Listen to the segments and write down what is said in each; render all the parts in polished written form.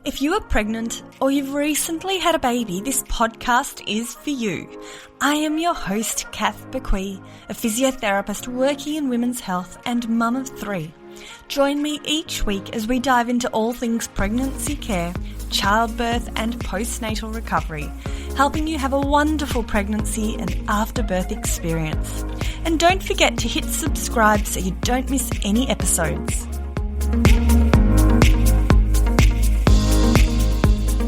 If you are pregnant or you've recently had a baby, this podcast is for you. I am your host, Kath Bequee, a physiotherapist working in women's health and mum of 3. Join me each week as we dive into all things pregnancy care, childbirth and postnatal recovery, helping you have a wonderful pregnancy and afterbirth experience. And don't forget to hit subscribe so you don't miss any episodes.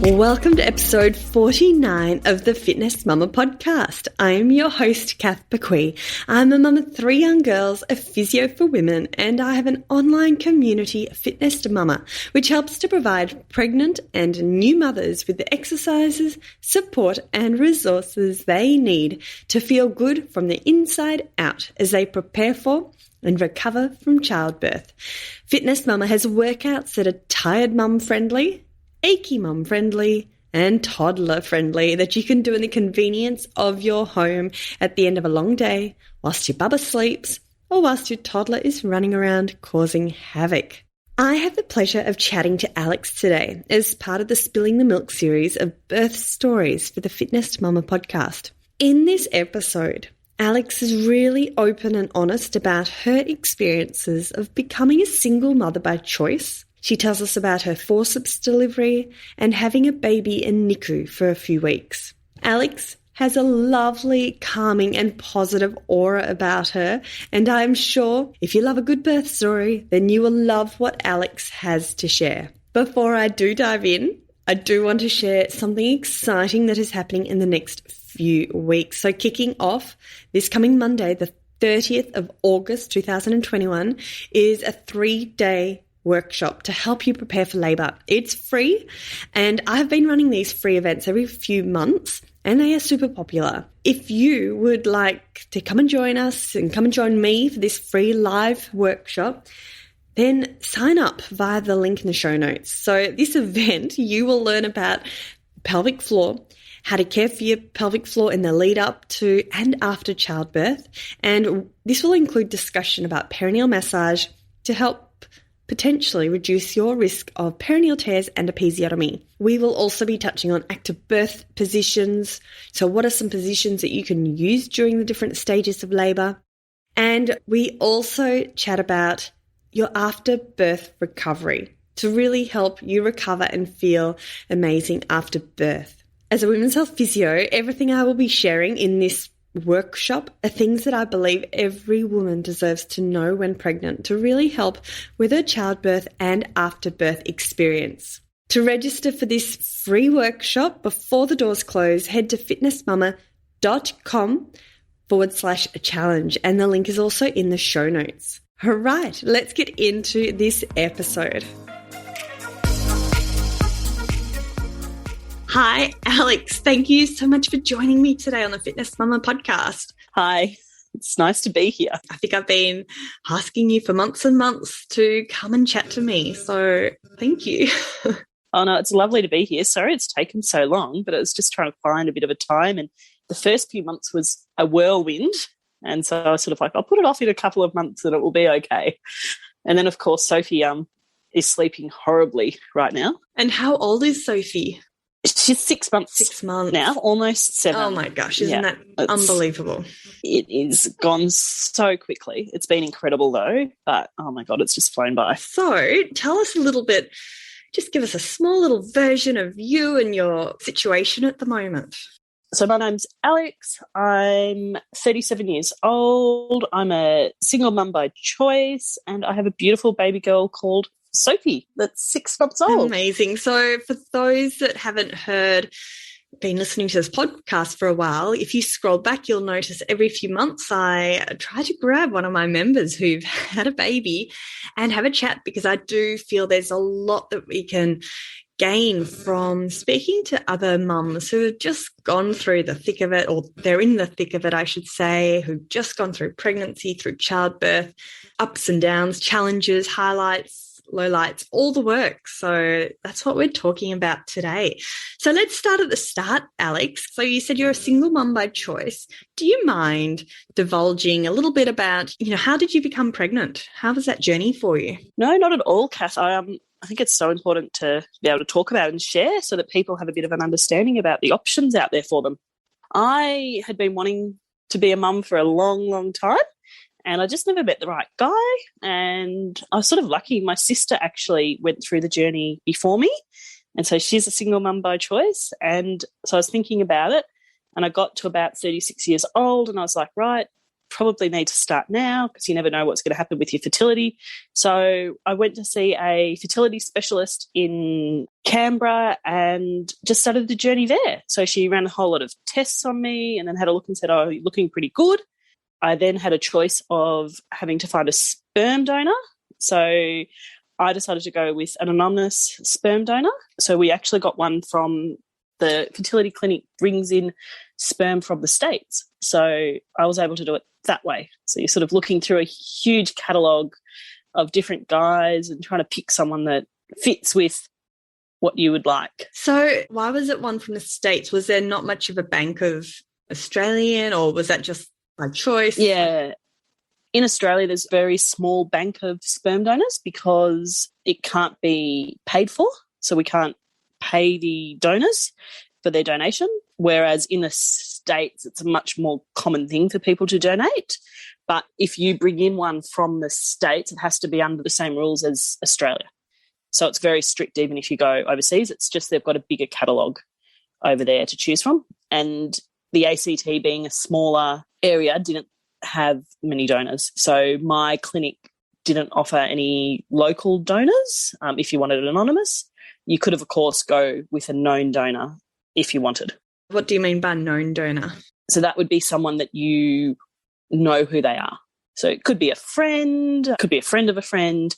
Welcome to episode 49 of the Fitness Mama podcast. I am your host, Kath Bequee. I'm a mum of 3 young girls, a physio for women, and I have an online community, Fitness Mama, which helps to provide pregnant and new mothers with the exercises, support, and resources they need to feel good from the inside out as they prepare for and recover from childbirth. Fitness Mama has workouts that are tired mum friendly, achy mum friendly, and toddler friendly that you can do in the convenience of your home at the end of a long day whilst your bubba sleeps or whilst your toddler is running around causing havoc. I have the pleasure of chatting to Alex today as part of the Spilling the Milk series of birth stories for the Fitness Mama podcast. In this episode, Alex is really open and honest about her experiences of becoming a single mother by choice. She tells us about her forceps delivery and having a baby in NICU for a few weeks. Alex has a lovely, calming and positive aura about her, and I'm sure if you love a good birth story, then you will love what Alex has to share. Before I do dive in, I do want to share something exciting that is happening in the next few weeks. So kicking off this coming Monday, the 30th of August 2021, is a 3-day workshop to help you prepare for labour. It's free, and I've been running these free events every few months, and they are super popular. If you would like to come and join us and come and join me for this free live workshop, then sign up via the link in the show notes. So this event, you will learn about pelvic floor, how to care for your pelvic floor in the lead up to and after childbirth, and this will include discussion about perineal massage to help potentially reduce your risk of perineal tears and episiotomy. We will also be touching on active birth positions. So what are some positions that you can use during the different stages of labour? And we also chat about your after birth recovery to really help you recover and feel amazing after birth. As a women's health physio, everything I will be sharing in this workshop are things that I believe every woman deserves to know when pregnant to really help with her childbirth and afterbirth experience. To register for this free workshop before the doors close, head to fitnessmama.com/challenge, and the link is also in the show notes. All right, let's get into this episode. Hi, Alex. Thank you so much for joining me today on the Fitness Mama podcast. Hi, it's nice to be here. I think I've been asking you for months and months to come and chat to me, so thank you. Oh, no, it's lovely to be here. Sorry it's taken so long, but it was just trying to find a bit of a time, and the first few months was a whirlwind, and so I was sort of like, I'll put it off in a couple of months and it will be okay. And then, of course, Sophie is sleeping horribly right now. And how old is Sophie? She's 6 months. 6 months. Now, almost 7. Oh, my gosh. Isn't that unbelievable? It is gone so quickly. It's been incredible, though. But, oh, my God, it's just flown by. So tell us a little bit, just give us a small little version of you and your situation at the moment. So my name's Alex. I'm 37 years old. I'm a single mum by choice, and I have a beautiful baby girl called Sophie that's 6 months old. Amazing. So for those that haven't been listening to this podcast for a while, if you scroll back, you'll notice every few months I try to grab one of my members who've had a baby and have a chat, because I do feel there's a lot that we can gain from speaking to other mums who have just gone through the thick of it, or they're in the thick of it, I should say, who've just gone through pregnancy, through childbirth, ups and downs, challenges, highlights, lowlights, all the work. So that's what we're talking about today. So let's start at the start, Alex. So you said you're a single mum by choice. Do you mind divulging a little bit about, how did you become pregnant? How was that journey for you? No, not at all, Kath. I think it's so important to be able to talk about and share so that people have a bit of an understanding about the options out there for them. I had been wanting to be a mum for a long, long time, and I just never met the right guy. And I was sort of lucky. My sister actually went through the journey before me, and so she's a single mum by choice. And so I was thinking about it, and I got to about 36 years old, and I was like, right, probably need to start now because you never know what's going to happen with your fertility. So I went to see a fertility specialist in Canberra and just started the journey there. So she ran a whole lot of tests on me and then had a look and said, oh, you're looking pretty good. I then had a choice of having to find a sperm donor. So I decided to go with an anonymous sperm donor. So we actually got one from the fertility clinic, brings in sperm from the States. So I was able to do it that way. So you're sort of looking through a huge catalogue of different guys and trying to pick someone that fits with what you would like. So why was it one from the States? Was there not much of a bank of Australian, or was that just by choice? Yeah. In Australia, there's a very small bank of sperm donors because it can't be paid for. So we can't pay the donors for their donation, whereas in the States, it's a much more common thing for people to donate. But if you bring in one from the States, it has to be under the same rules as Australia. So it's very strict even if you go overseas. It's just they've got a bigger catalogue over there to choose from. And the ACT being a smaller area didn't have many donors. So my clinic didn't offer any local donors. If you wanted an anonymous, you could, of course, go with a known donor if you wanted. What do you mean by known donor? So that would be someone that you know who they are. So it could be a friend, it could be a friend of a friend,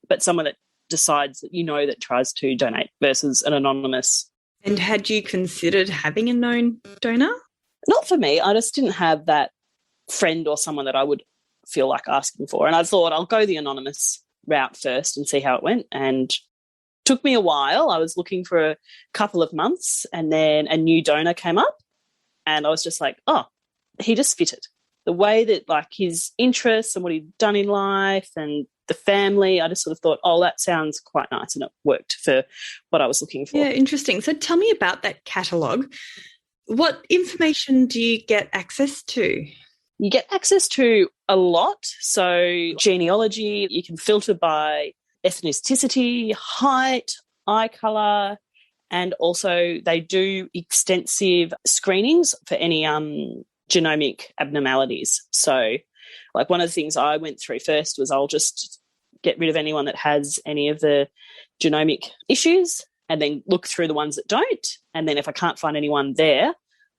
but someone that decides that that tries to donate versus an anonymous. And had you considered having a known donor? Not for me. I just didn't have that friend or someone that I would feel like asking for. And I thought I'll go the anonymous route first and see how it went. And took me a while. I was looking for a couple of months and then a new donor came up and I was just like, oh, he just fitted. The way that his interests and what he'd done in life and the family, I just sort of thought, oh, that sounds quite nice, and it worked for what I was looking for. Yeah, interesting. So tell me about that catalogue. What information do you get access to? You get access to a lot. So genealogy, you can filter by ethnicity, height, eye colour, and also they do extensive screenings for any genomic abnormalities. So one of the things I went through first was I'll just get rid of anyone that has any of the genomic issues and then look through the ones that don't. And then if I can't find anyone there,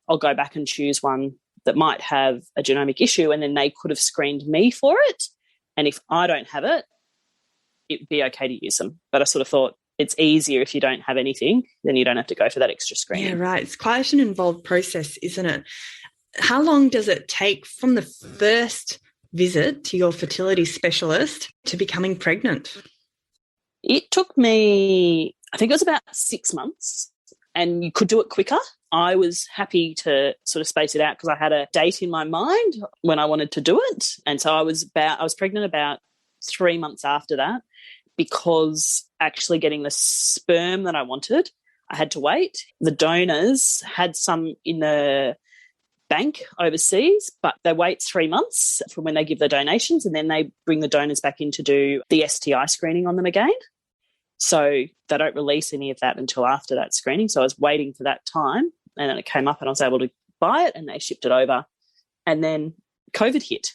I'll go back and choose one that might have a genomic issue, and then they could have screened me for it. And if I don't have it, it'd be okay to use them. But I sort of thought it's easier if you don't have anything, then you don't have to go for that extra screening. Yeah, right. It's quite an involved process, isn't it? How long does it take from the first visit to your fertility specialist to becoming pregnant? It took me, I think it was about 6 months, and you could do it quicker. I was happy to sort of space it out because I had a date in my mind when I wanted to do it. And so I was pregnant about 3 months after that, because actually getting the sperm that I wanted, I had to wait. The donors had some in the bank overseas, but they wait 3 months from when they give the donations, and then they bring the donors back in to do the STI screening on them again. So they don't release any of that until after that screening. So I was waiting for that time, and then it came up and I was able to buy it and they shipped it over. And then COVID hit.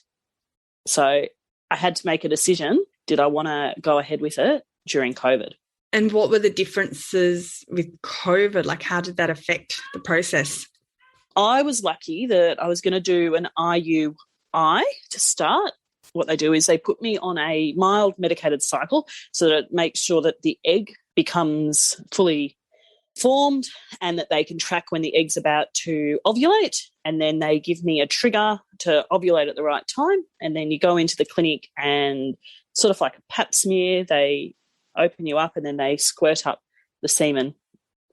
So I had to make a decision. Did I want to go ahead with it during COVID? And what were the differences with COVID? How did that affect the process? I was lucky that I was going to do an IUI to start. What they do is they put me on a mild medicated cycle so that it makes sure that the egg becomes fully formed and that they can track when the egg's about to ovulate, and then they give me a trigger to ovulate at the right time, and then you go into the clinic and sort of like a pap smear, they open you up and then they squirt up the semen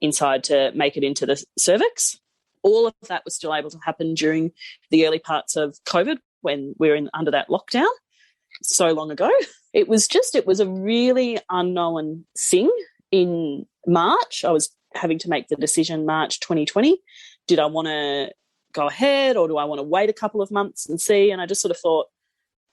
inside to make it into the cervix. All of that was still able to happen during the early parts of COVID when we were under that lockdown so long ago. It was a really unknown thing. In March, I was having to make the decision, March 2020, did I want to go ahead or do I want to wait a couple of months and see? And I just sort of thought,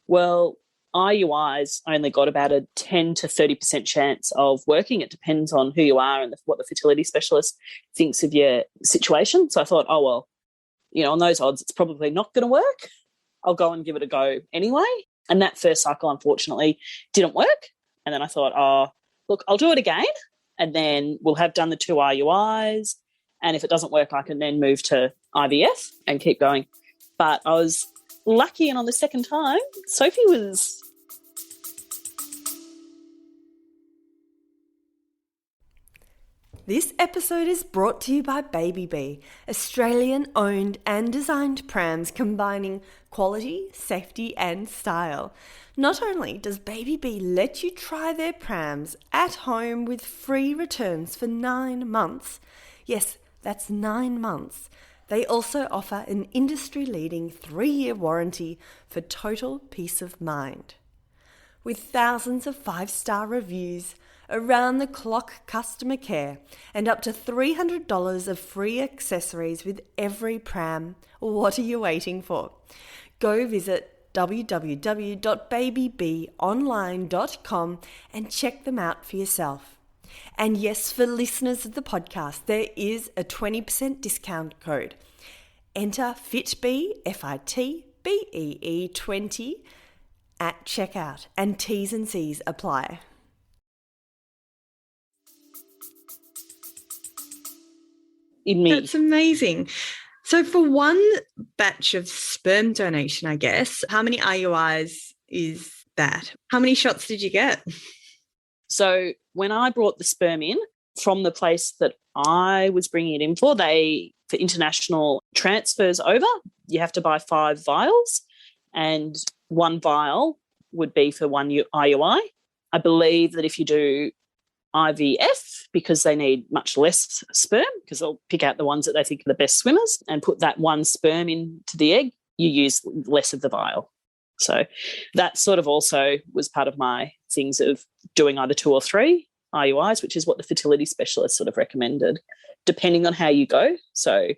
well, IUIs only got about a 10 to 30% chance of working. It depends on who you are and what the fertility specialist thinks of your situation. So I thought, oh, well, on those odds, it's probably not going to work. I'll go and give it a go anyway. And that first cycle, unfortunately, didn't work. And then I thought, oh, look, I'll do it again and then we'll have done the 2 IUIs. And if it doesn't work, I can then move to IVF and keep going. But I was lucky, and on the second time, Sophie was... This episode is brought to you by Baby Bee, Australian-owned and designed prams combining quality, safety and style. Not only does Baby Bee let you try their prams at home with free returns for 9 months, yes, that's 9 months, they also offer an industry-leading 3-year warranty for total peace of mind. With thousands of 5-star reviews, around-the-clock customer care, and up to $300 of free accessories with every pram, what are you waiting for? Go visit www.babybeeonline.com and check them out for yourself. And yes, for listeners of the podcast, there is a 20% discount code. Enter FITBEE, FITBEE 20 at checkout, and T's and C's apply. In me. That's amazing. So for one batch of sperm donation, I guess, how many IUIs is that? How many shots did you get? So when I brought the sperm in from the place that I was bringing it in for international transfers over, you have to buy 5 vials, and 1 vial would be for 1 IUI. I believe that if you do IVF, because they need much less sperm, because they'll pick out the ones that they think are the best swimmers and put that 1 sperm into the egg, you use less of the vial. So that sort of also was part of my things of doing either 2 or 3 IUIs, which is what the fertility specialist sort of recommended, depending on how you go. So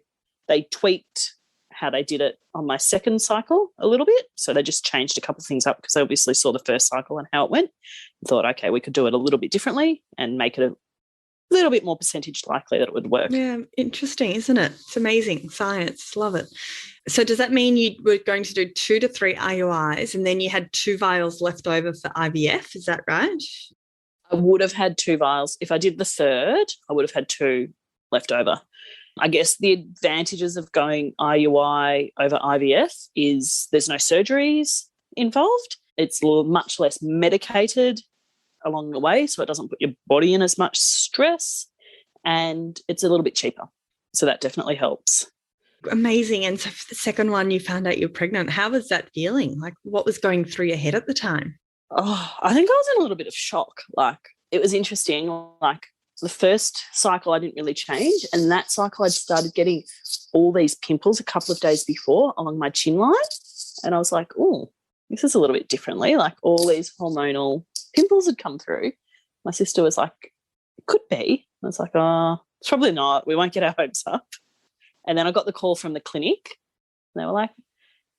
they tweaked how they did it on my second cycle a little bit. So they just changed a couple of things up because they obviously saw the first cycle and how it went and thought, okay, we could do it a little bit differently and make it a little bit more percentage likely that it would work. Yeah, interesting, isn't it? It's amazing. Science, love it. So does that mean you were going to do 2 to 3 IUIs and then you had 2 vials left over for IVF? Is that right? I would have had 2 vials. If I did the third, I would have had 2 left over. I guess the advantages of going IUI over IVF is there's no surgeries involved. It's much less medicated along the way, so it doesn't put your body in as much stress, and it's a little bit cheaper. So that definitely helps. Amazing. And so for the second one, you found out you're pregnant. How was that feeling? Like, what was going through your head at the time? Oh, I think I was in a little bit of shock. Like, it was interesting. Like, the first cycle I didn't really change, and that cycle I'd started getting all these pimples a couple of days before along my chin line, and I was like, oh, this is a little bit differently. Like, all these hormonal pimples had come through. My sister was like, it could be. I was like, oh, it's probably not. We won't get our hopes up. And then I got the call from the clinic, and they were like,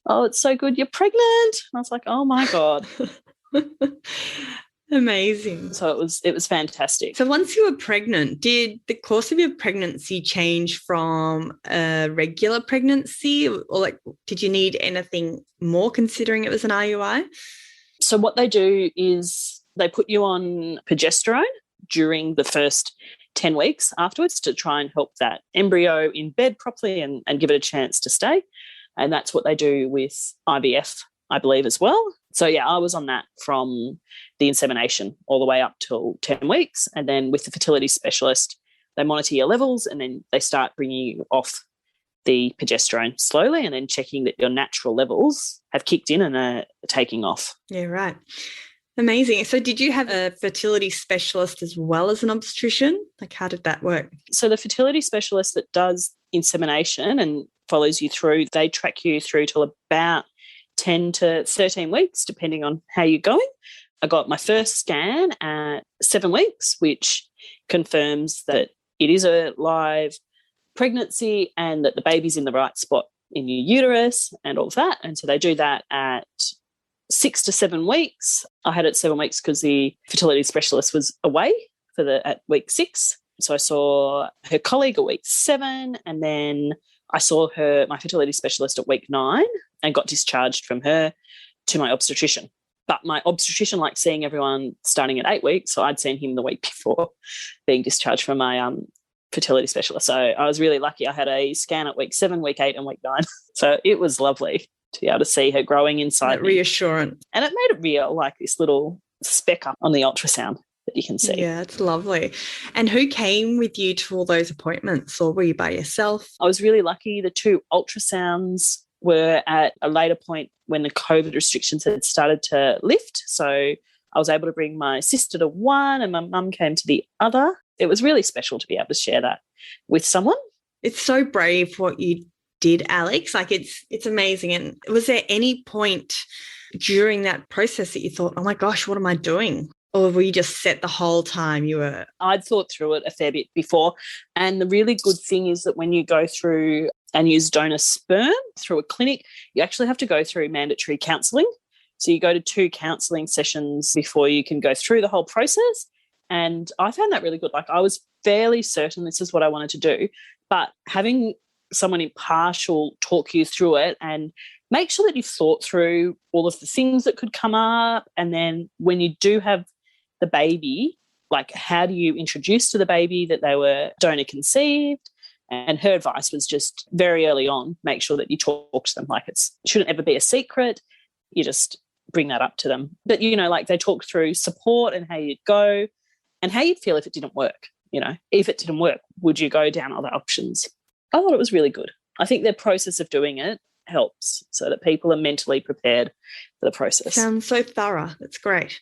oh, it's so good, you're pregnant. And I was like, oh my God. Amazing. So it was fantastic. So once you were pregnant, did the course of your pregnancy change from a regular pregnancy, or like, did you need anything more considering it was an IUI? So what they do is they put you on progesterone during the first 10 weeks afterwards to try and help that embryo in bed properly and give it a chance to stay. And that's what they do with IVF, I believe, as well. So, yeah, I was on that from the insemination all the way up till 10 weeks. And then with the fertility specialist, they monitor your levels and then they start bringing you off the progesterone slowly and then checking that your natural levels have kicked in and are taking off. Yeah, right. Amazing. So did you have a fertility specialist as well as an obstetrician? Like, how did that work? So the fertility specialist that does insemination and follows you through, they track you through till about 10 to 13 weeks, depending on how you're going. I got my first scan at 7 weeks, which confirms that it is a live pregnancy and that the baby's in the right spot in your uterus and all of that. And so they do that at 6 to 7 weeks. I had it at 7 weeks because the fertility specialist was away at week 6. So I saw her colleague at week 7, and then I saw my fertility specialist at week 9 and got discharged from her to my obstetrician. But my obstetrician liked seeing everyone starting at 8 weeks, so I'd seen him the week before being discharged from my fertility specialist. So I was really lucky. I had a scan at week 7, week 8 and week 9. So it was lovely to be able to see her growing inside me. Reassurance. And it made it real, like this little speck up on the ultrasound that you can see. Yeah, it's lovely. And who came with you to all those appointments, or were you by yourself? I was really lucky. The 2 ultrasounds were at a later point when the COVID restrictions had started to lift. So I was able to bring my sister to one and my mum came to the other. It was really special to be able to share that with someone. It's so brave what you did, Alex. Like, it's amazing. And was there any point during that process that you thought, oh my gosh, what am I doing? Or were you just set the whole time you were? I'd thought through it a fair bit before. And the really good thing is that when you go through and use donor sperm through a clinic, you actually have to go through mandatory counselling. So you go to 2 counselling sessions before you can go through the whole process. And I found that really good. Like, I was fairly certain this is what I wanted to do, but having someone impartial talk you through it and make sure that you've thought through all of the things that could come up. And then when you do have the baby, like, how do you introduce to the baby that they were donor conceived? And her advice was just very early on, make sure that you talk to them. Like, it shouldn't ever be a secret. You just bring that up to them. But, like, they talk through support and how you'd go and how you'd feel if it didn't work. If it didn't work, would you go down other options? I thought it was really good. I think the process of doing it helps so that people are mentally prepared for the process. Sounds so thorough. That's great.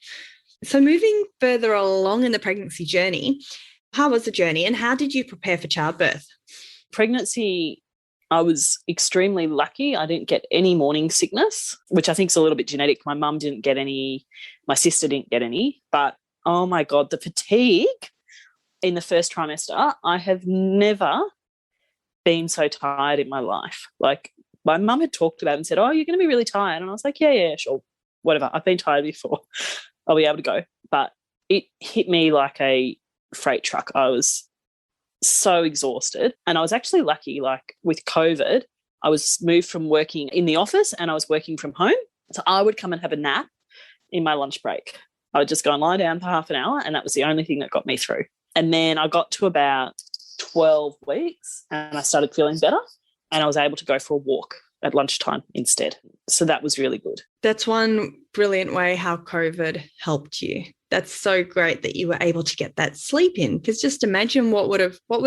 So moving further along in the pregnancy journey, how was the journey and how did you prepare for childbirth? Pregnancy, I was extremely lucky. I didn't get any morning sickness, which I think is a little bit genetic. My mum didn't get any, my sister didn't get any, but oh my God, the fatigue in the first trimester, I have never been so tired in my life. Like, my mum had talked about it and said, oh, you're going to be really tired. And I was like, yeah, sure, whatever. I've been tired before. I'll be able to go. But it hit me like a freight truck. I was so exhausted. And I was actually lucky, like, with COVID, I was moved from working in the office and I was working from home. So I would come and have a nap in my lunch break. I would just go and lie down for half an hour, and that was the only thing that got me through. And then I got to about 12 weeks and I started feeling better and I was able to go for a walk at lunchtime instead. So that was really good. That's one brilliant way how COVID helped you. That's so great that you were able to get that sleep in, because just imagine what would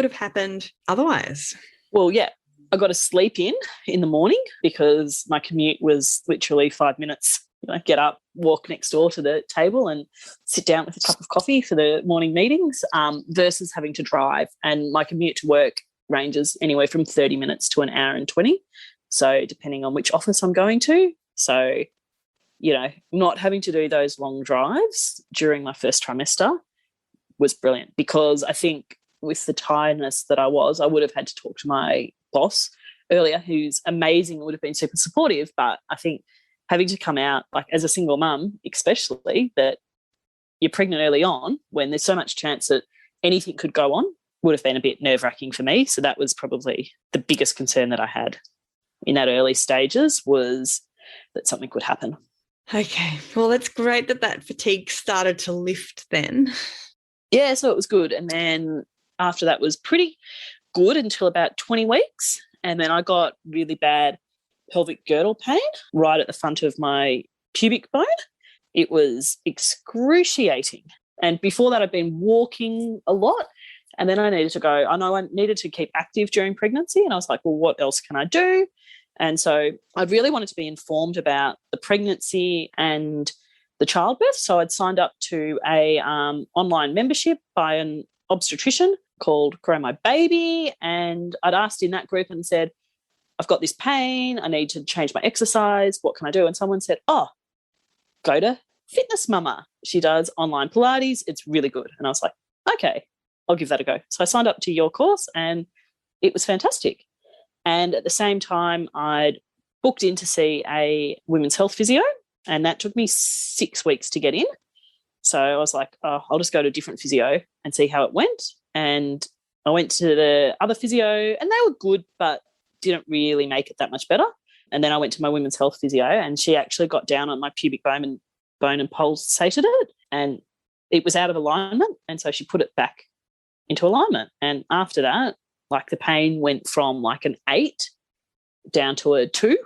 have happened otherwise. Well, yeah, I got a sleep in the morning because my commute was literally 5 minutes. Get up, walk next door to the table and sit down with a cup of coffee for the morning meetings versus having to drive. And my commute to work ranges anywhere from 30 minutes to an hour and 20. So depending on which office I'm going to. So, not having to do those long drives during my first trimester was brilliant, because I think with the tiredness that I would have had to talk to my boss earlier, who's amazing, would have been super supportive. But I think having to come out, like, as a single mum, especially, that you're pregnant early on when there's so much chance that anything could go on, would have been a bit nerve-wracking for me. So that was probably the biggest concern that I had in that early stages, was that something would happen. Okay. Well, that's great that fatigue started to lift then. Yeah, so it was good. And then after that was pretty good until about 20 weeks. And then I got really bad pelvic girdle pain right at the front of my pubic bone. It was excruciating. And before that, I'd been walking a lot. And then I needed to go, I know I needed to keep active during pregnancy. And I was like, well, what else can I do? And so I really wanted to be informed about the pregnancy and the childbirth. So I'd signed up to a online membership by an obstetrician called Grow My Baby, and I'd asked in that group and said, I've got this pain, I need to change my exercise, what can I do? And someone said, oh, go to Fitness Mama. She does online Pilates, it's really good. And I was like, okay, I'll give that a go. So I signed up to your course and it was fantastic. And at the same time, I'd booked in to see a women's health physio, and that took me 6 weeks to get in. So I was like, oh, I'll just go to a different physio and see how it went. And I went to the other physio and they were good, but didn't really make it that much better. And then I went to my women's health physio and she actually got down on my pubic bone and pulsated it, and it was out of alignment. And so she put it back into alignment. And after that, like the pain went from like an 8 down to a 2,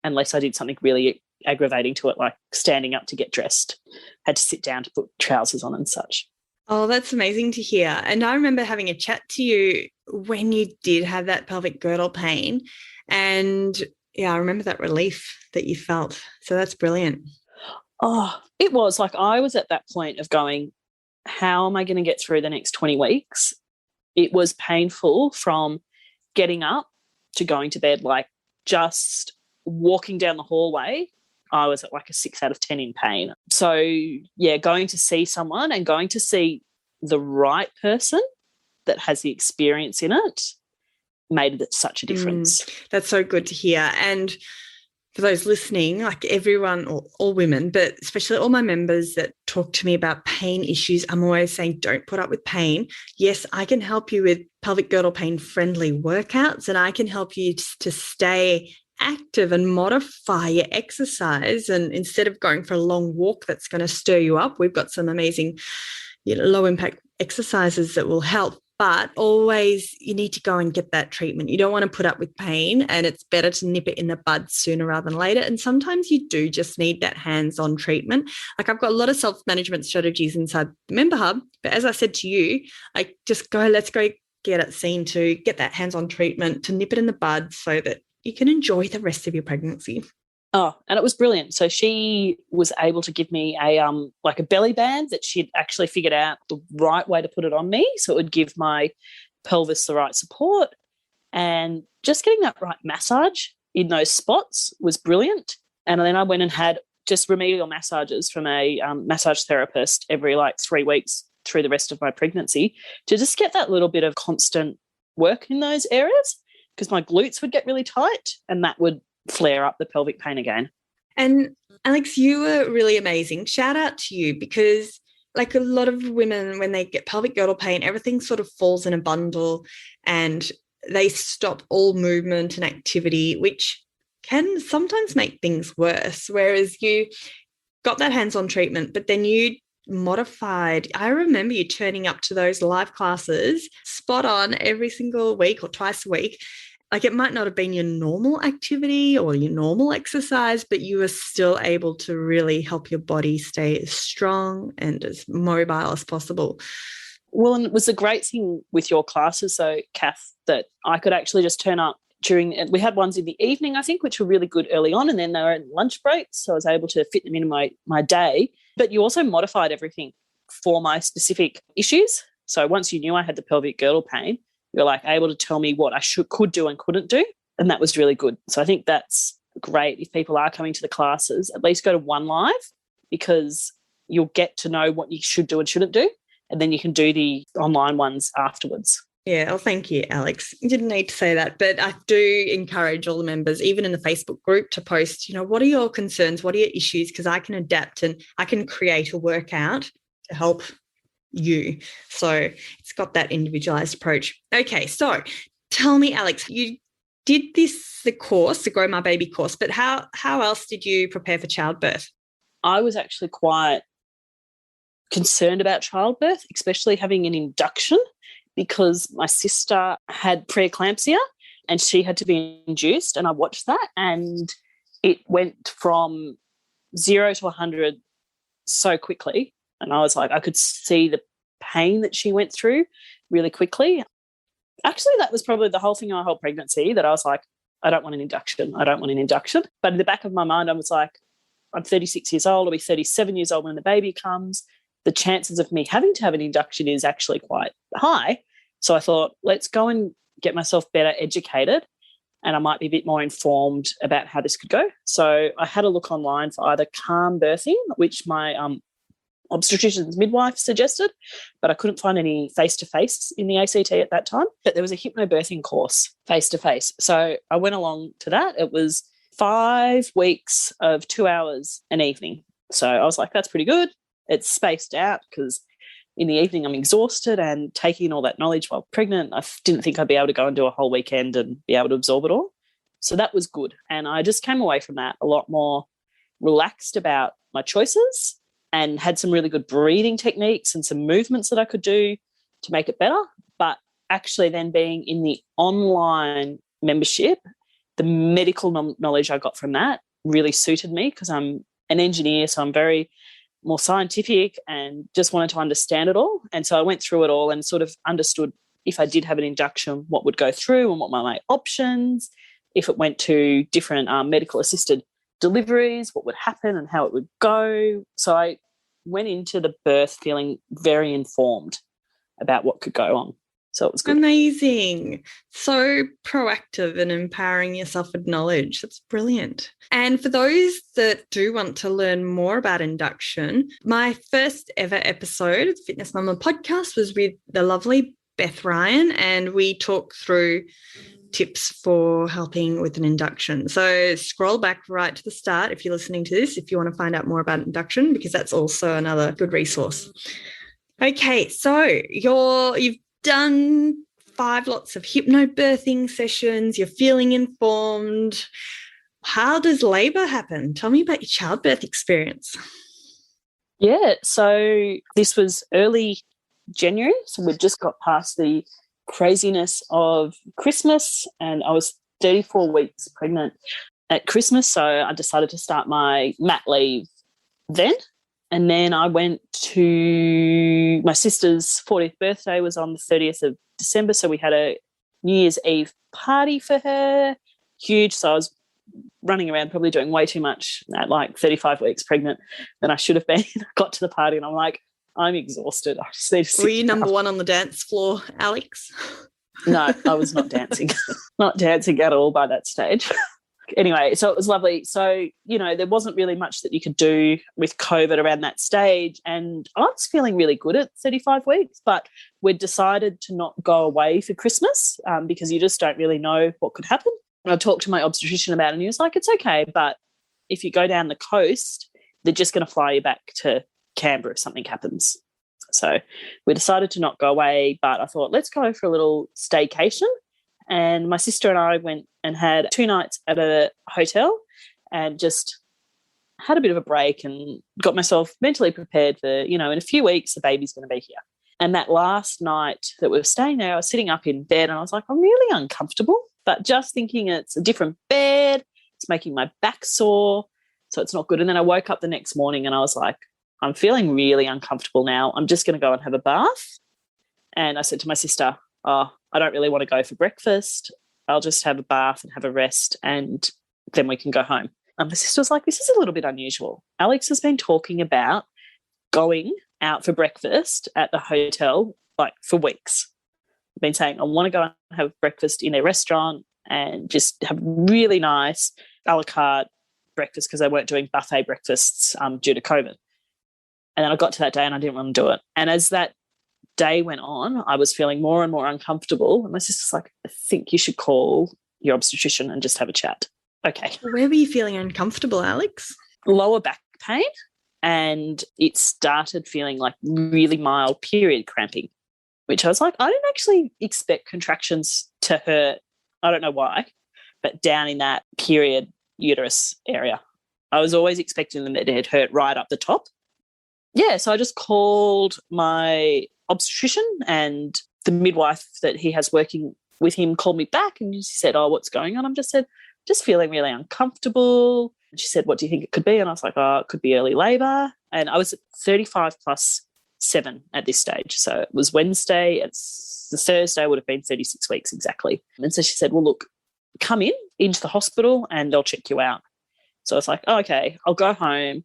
unless I did something really aggravating to it, like standing up to get dressed, had to sit down to put trousers on and such. Oh, that's amazing to hear. And I remember having a chat to you when you did have that pelvic girdle pain. And yeah, I remember that relief that you felt. So that's brilliant. Oh, it was like I was at that point of going, how am I going to get through the next 20 weeks? It was painful from getting up to going to bed, like just walking down the hallway. I was at like a 6 out of 10 in pain. So, yeah, going to see someone and going to see the right person that has the experience in it made it such a difference. That's so good to hear. And for those listening, like everyone, or all women, but especially all my members that talk to me about pain issues, I'm always saying don't put up with pain. Yes, I can help you with pelvic girdle pain-friendly workouts, and I can help you to stay active and modify your exercise. And instead of going for a long walk that's going to stir you up, we've got some amazing, low impact exercises that will help. But always you need to go and get that treatment. You don't want to put up with pain, and it's better to nip it in the bud sooner rather than later. And sometimes you do just need that hands-on treatment. Like I've got a lot of self-management strategies inside the Member Hub, but as I said to you, like let's go get it seen to get that hands-on treatment to nip it in the bud so that you can enjoy the rest of your pregnancy. Oh, and it was brilliant. So she was able to give me a belly band that she'd actually figured out the right way to put it on me, so it would give my pelvis the right support. And just getting that right massage in those spots was brilliant. And then I went and had just remedial massages from a massage therapist every 3 weeks through the rest of my pregnancy to just get that little bit of constant work in those areas, because my glutes would get really tight and that would flare up the pelvic pain again. And Alex, you were really amazing. Shout out to you, because like a lot of women, when they get pelvic girdle pain, everything sort of falls in a bundle and they stop all movement and activity, which can sometimes make things worse. Whereas you got that hands-on treatment, but then you modified. I remember you turning up to those live classes spot on every single week or twice a week. Like it might not have been your normal activity or your normal exercise, but you were still able to really help your body stay as strong and as mobile as possible. Well, and it was a great thing with your classes, though, Kath, that I could actually just turn up we had ones in the evening, I think, which were really good early on, and then they were in lunch breaks, so I was able to fit them into my day. But you also modified everything for my specific issues. So once you knew I had the pelvic girdle pain, you were able to tell me what I could do and couldn't do, and that was really good. So I think that's great if people are coming to the classes, at least go to one live, because you'll get to know what you should do and shouldn't do, and then you can do the online ones afterwards. Yeah, well, thank you, Alex. You didn't need to say that, but I do encourage all the members, even in the Facebook group, to post, what are your concerns? What are your issues? Because I can adapt and I can create a workout to help you. So it's got that individualized approach. Okay, so tell me, Alex, you did the course, the Grow My Baby course, but how else did you prepare for childbirth? I was actually quite concerned about childbirth, especially having an induction, because my sister had preeclampsia and she had to be induced, and I watched that and it went from 0 to 100 so quickly. And I was I could see the pain that she went through really quickly. Actually, that was probably the whole thing of my whole pregnancy, that I was I don't want an induction. I don't want an induction. But in the back of my mind, I was I'm 36 years old, I'll be 37 years old when the baby comes. The chances of me having to have an induction is actually quite high. So I thought, let's go and get myself better educated, and I might be a bit more informed about how this could go. So I had a look online for either calm birthing, which my obstetrician's midwife suggested, but I couldn't find any face-to-face in the ACT at that time. But there was a hypnobirthing course face-to-face. So I went along to that. It was 5 weeks of 2 hours an evening. So I was like, that's pretty good. It's spaced out because in the evening I'm exhausted, and taking all that knowledge while pregnant, I didn't think I'd be able to go and do a whole weekend and be able to absorb it all. So that was good. And I just came away from that a lot more relaxed about my choices, and had some really good breathing techniques and some movements that I could do to make it better. But actually then being in the online membership, the medical knowledge I got from that really suited me, because I'm an engineer, so I'm very more scientific and just wanted to understand it all. And so I went through it all and sort of understood if I did have an induction, what would go through and what were my options. If it went to different medical assisted deliveries, what would happen and how it would go. So I went into the birth feeling very informed about what could go on. So it was good. Amazing. So proactive and empowering yourself with knowledge. That's brilliant. And for those that do want to learn more about induction, my first ever episode of the Fitness Mama podcast was with the lovely Beth Ryan, and we talked through tips for helping with an induction. So scroll back right to the start if you're listening to this, if you want to find out more about induction, because that's also another good resource. Okay, so you've done 5 lots of hypnobirthing sessions, you're feeling informed. How does labour happen? Tell me about your childbirth experience. Yeah, so this was early January, so we'd just got past the craziness of Christmas, and I was 34 weeks pregnant at Christmas, so I decided to start my mat leave then. And then I went to my sister's 40th birthday was on the 30th of December, so we had a New Year's Eve party for her, huge. So I was running around probably doing way too much at like 35 weeks pregnant than I should have been. I got to the party and I'm like, I'm exhausted. I just need to sit Were you down. number one on the dance floor, Alex? No, I was not dancing. Not dancing at all by that stage. Anyway, so it was lovely. So, there wasn't really much that you could do with COVID around that stage. And I was feeling really good at 35 weeks, but we'd decided to not go away for Christmas because you just don't really know what could happen. And I talked to my obstetrician about it, and he was like, it's okay, but if you go down the coast, they're just going to fly you back to Canberra if something happens. So we decided to not go away, but I thought, let's go for a little staycation. And my sister and I went and had 2 nights at a hotel and just had a bit of a break and got myself mentally prepared for, in a few weeks, the baby's going to be here. And that last night that we were staying there, I was sitting up in bed and I was like, I'm really uncomfortable, but just thinking it's a different bed, it's making my back sore, so it's not good. And then I woke up the next morning and I was like, I'm feeling really uncomfortable now. I'm just going to go and have a bath. And I said to my sister, I don't really want to go for breakfast. I'll just have a bath and have a rest and then we can go home. And my sister was like, this is a little bit unusual. Alex has been talking about going out for breakfast at the hotel like for weeks. I've been saying, I want to go and have breakfast in a restaurant and just have really nice a la carte breakfast because they weren't doing buffet breakfasts due to COVID. And then I got to that day and I didn't want to do it. And as that day went on, I was feeling more and more uncomfortable. And my sister's like, I think you should call your obstetrician and just have a chat. Okay. Where were you feeling uncomfortable, Alex? Lower back pain. And it started feeling like really mild period cramping, which I was like, I didn't actually expect contractions to hurt. I don't know why, but down in that period uterus area. I was always expecting them that it hurt right up the top. Yeah, so I just called my obstetrician, and the midwife that he has working with him called me back and she said, what's going on? I just said, just feeling really uncomfortable. And she said, what do you think it could be? And I was like, it could be early labour. And I was at 35 plus 7 at this stage. So it was Wednesday. It's the Thursday would have been 36 weeks exactly. And so she said, well, look, come into the hospital and they'll check you out. So I was like, oh, okay, I'll go home.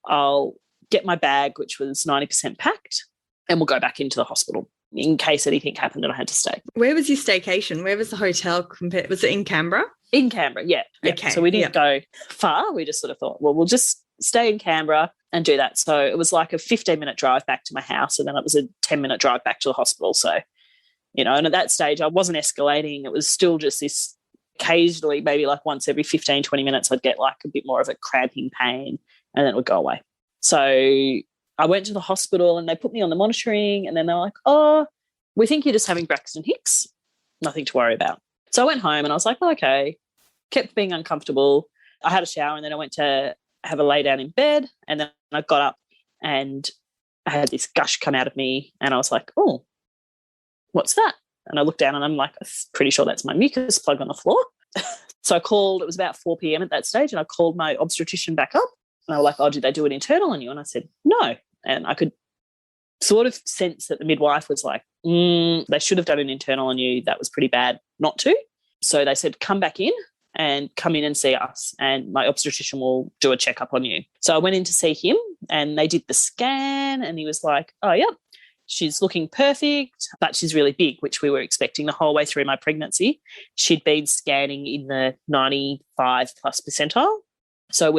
I'll get my bag, which was 90% packed, and we'll go back into the hospital in case anything happened and I had to stay. Where was your staycation? Where was the hotel? Was it in Canberra? In Canberra, yeah. Okay. So we didn't go far. We just sort of thought, well, we'll just stay in Canberra and do that. So it was like a 15-minute drive back to my house, and then it was a 10-minute drive back to the hospital. So, and at that stage I wasn't escalating. It was still just this occasionally, maybe like once every 15, 20 minutes, I'd get like a bit more of a cramping pain and then it would go away. So I went to the hospital and they put me on the monitoring, and then they were like, oh, we think you're just having Braxton Hicks. Nothing to worry about. So I went home and I was like, oh, okay, kept being uncomfortable. I had a shower and then I went to have a lay down in bed, and then I got up and I had this gush come out of me and I was like, oh, what's that? And I looked down and I'm like, I'm pretty sure that's my mucus plug on the floor. So I called, it was about 4 p.m. at that stage, and I called my obstetrician back up and I was like, oh, did they do an internal on you? And I said, no. And I could sort of sense that the midwife was like, they should have done an internal on you. That was pretty bad not to. So they said, come back in and come in and see us, and my obstetrician will do a checkup on you. So I went in to see him and they did the scan, and he was like, oh, yep, she's looking perfect, but she's really big, which we were expecting the whole way through my pregnancy. She'd been scanning in the 95 plus percentile. So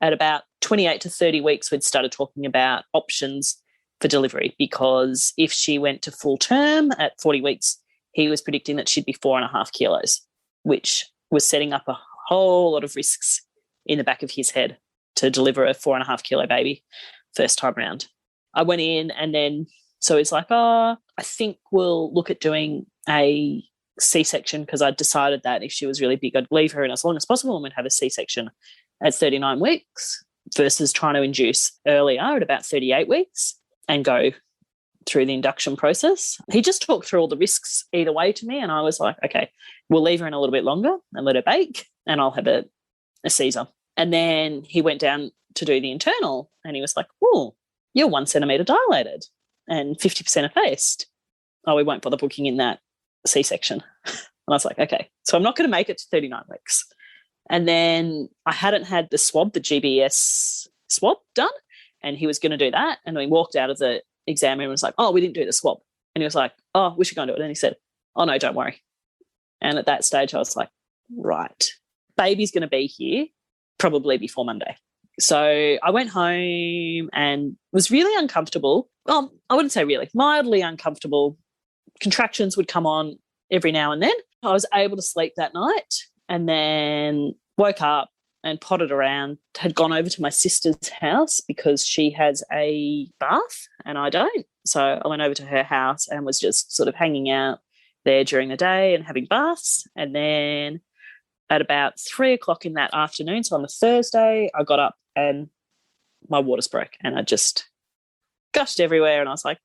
at about 28 to 30 weeks, we'd started talking about options for delivery, because if she went to full term at 40 weeks, he was predicting that she'd be 4.5 kilos, which was setting up a whole lot of risks in the back of his head to deliver a 4.5 kilo baby first time round. I went in, and then so he's like, oh, I think we'll look at doing a C-section, because I decided that if she was really big, I'd leave her in as long as possible and we'd have a C-section at 39 weeks versus trying to induce earlier at about 38 weeks and go through the induction process. He just talked through all the risks either way to me, and I was like, okay, we'll leave her in a little bit longer and let her bake, and I'll have a Caesar. And then he went down to do the internal, and he was like, oh, you're 1 centimetre dilated and 50% effaced. Oh, we won't bother booking in that C-section. And I was like, okay, so I'm not going to make it to 39 weeks. And then I hadn't had the swab, the GBS swab done, and he was going to do that. And we walked out of the exam room and was like, oh, we didn't do the swab. And he was like, oh, we should go and do it. And he said, oh, no, don't worry. And at that stage I was like, right, baby's going to be here probably before Monday. So I went home and was really uncomfortable. Well, I wouldn't say really, mildly uncomfortable. Contractions would come on every now and then. I was able to sleep that night, and then woke up and potted around, had gone over to my sister's house because she has a bath and I don't. So I went over to her house and was just sort of hanging out there during the day and having baths. And then at about 3 o'clock in that afternoon, so on the Thursday, I got up and my waters broke and I just gushed everywhere, and I was like,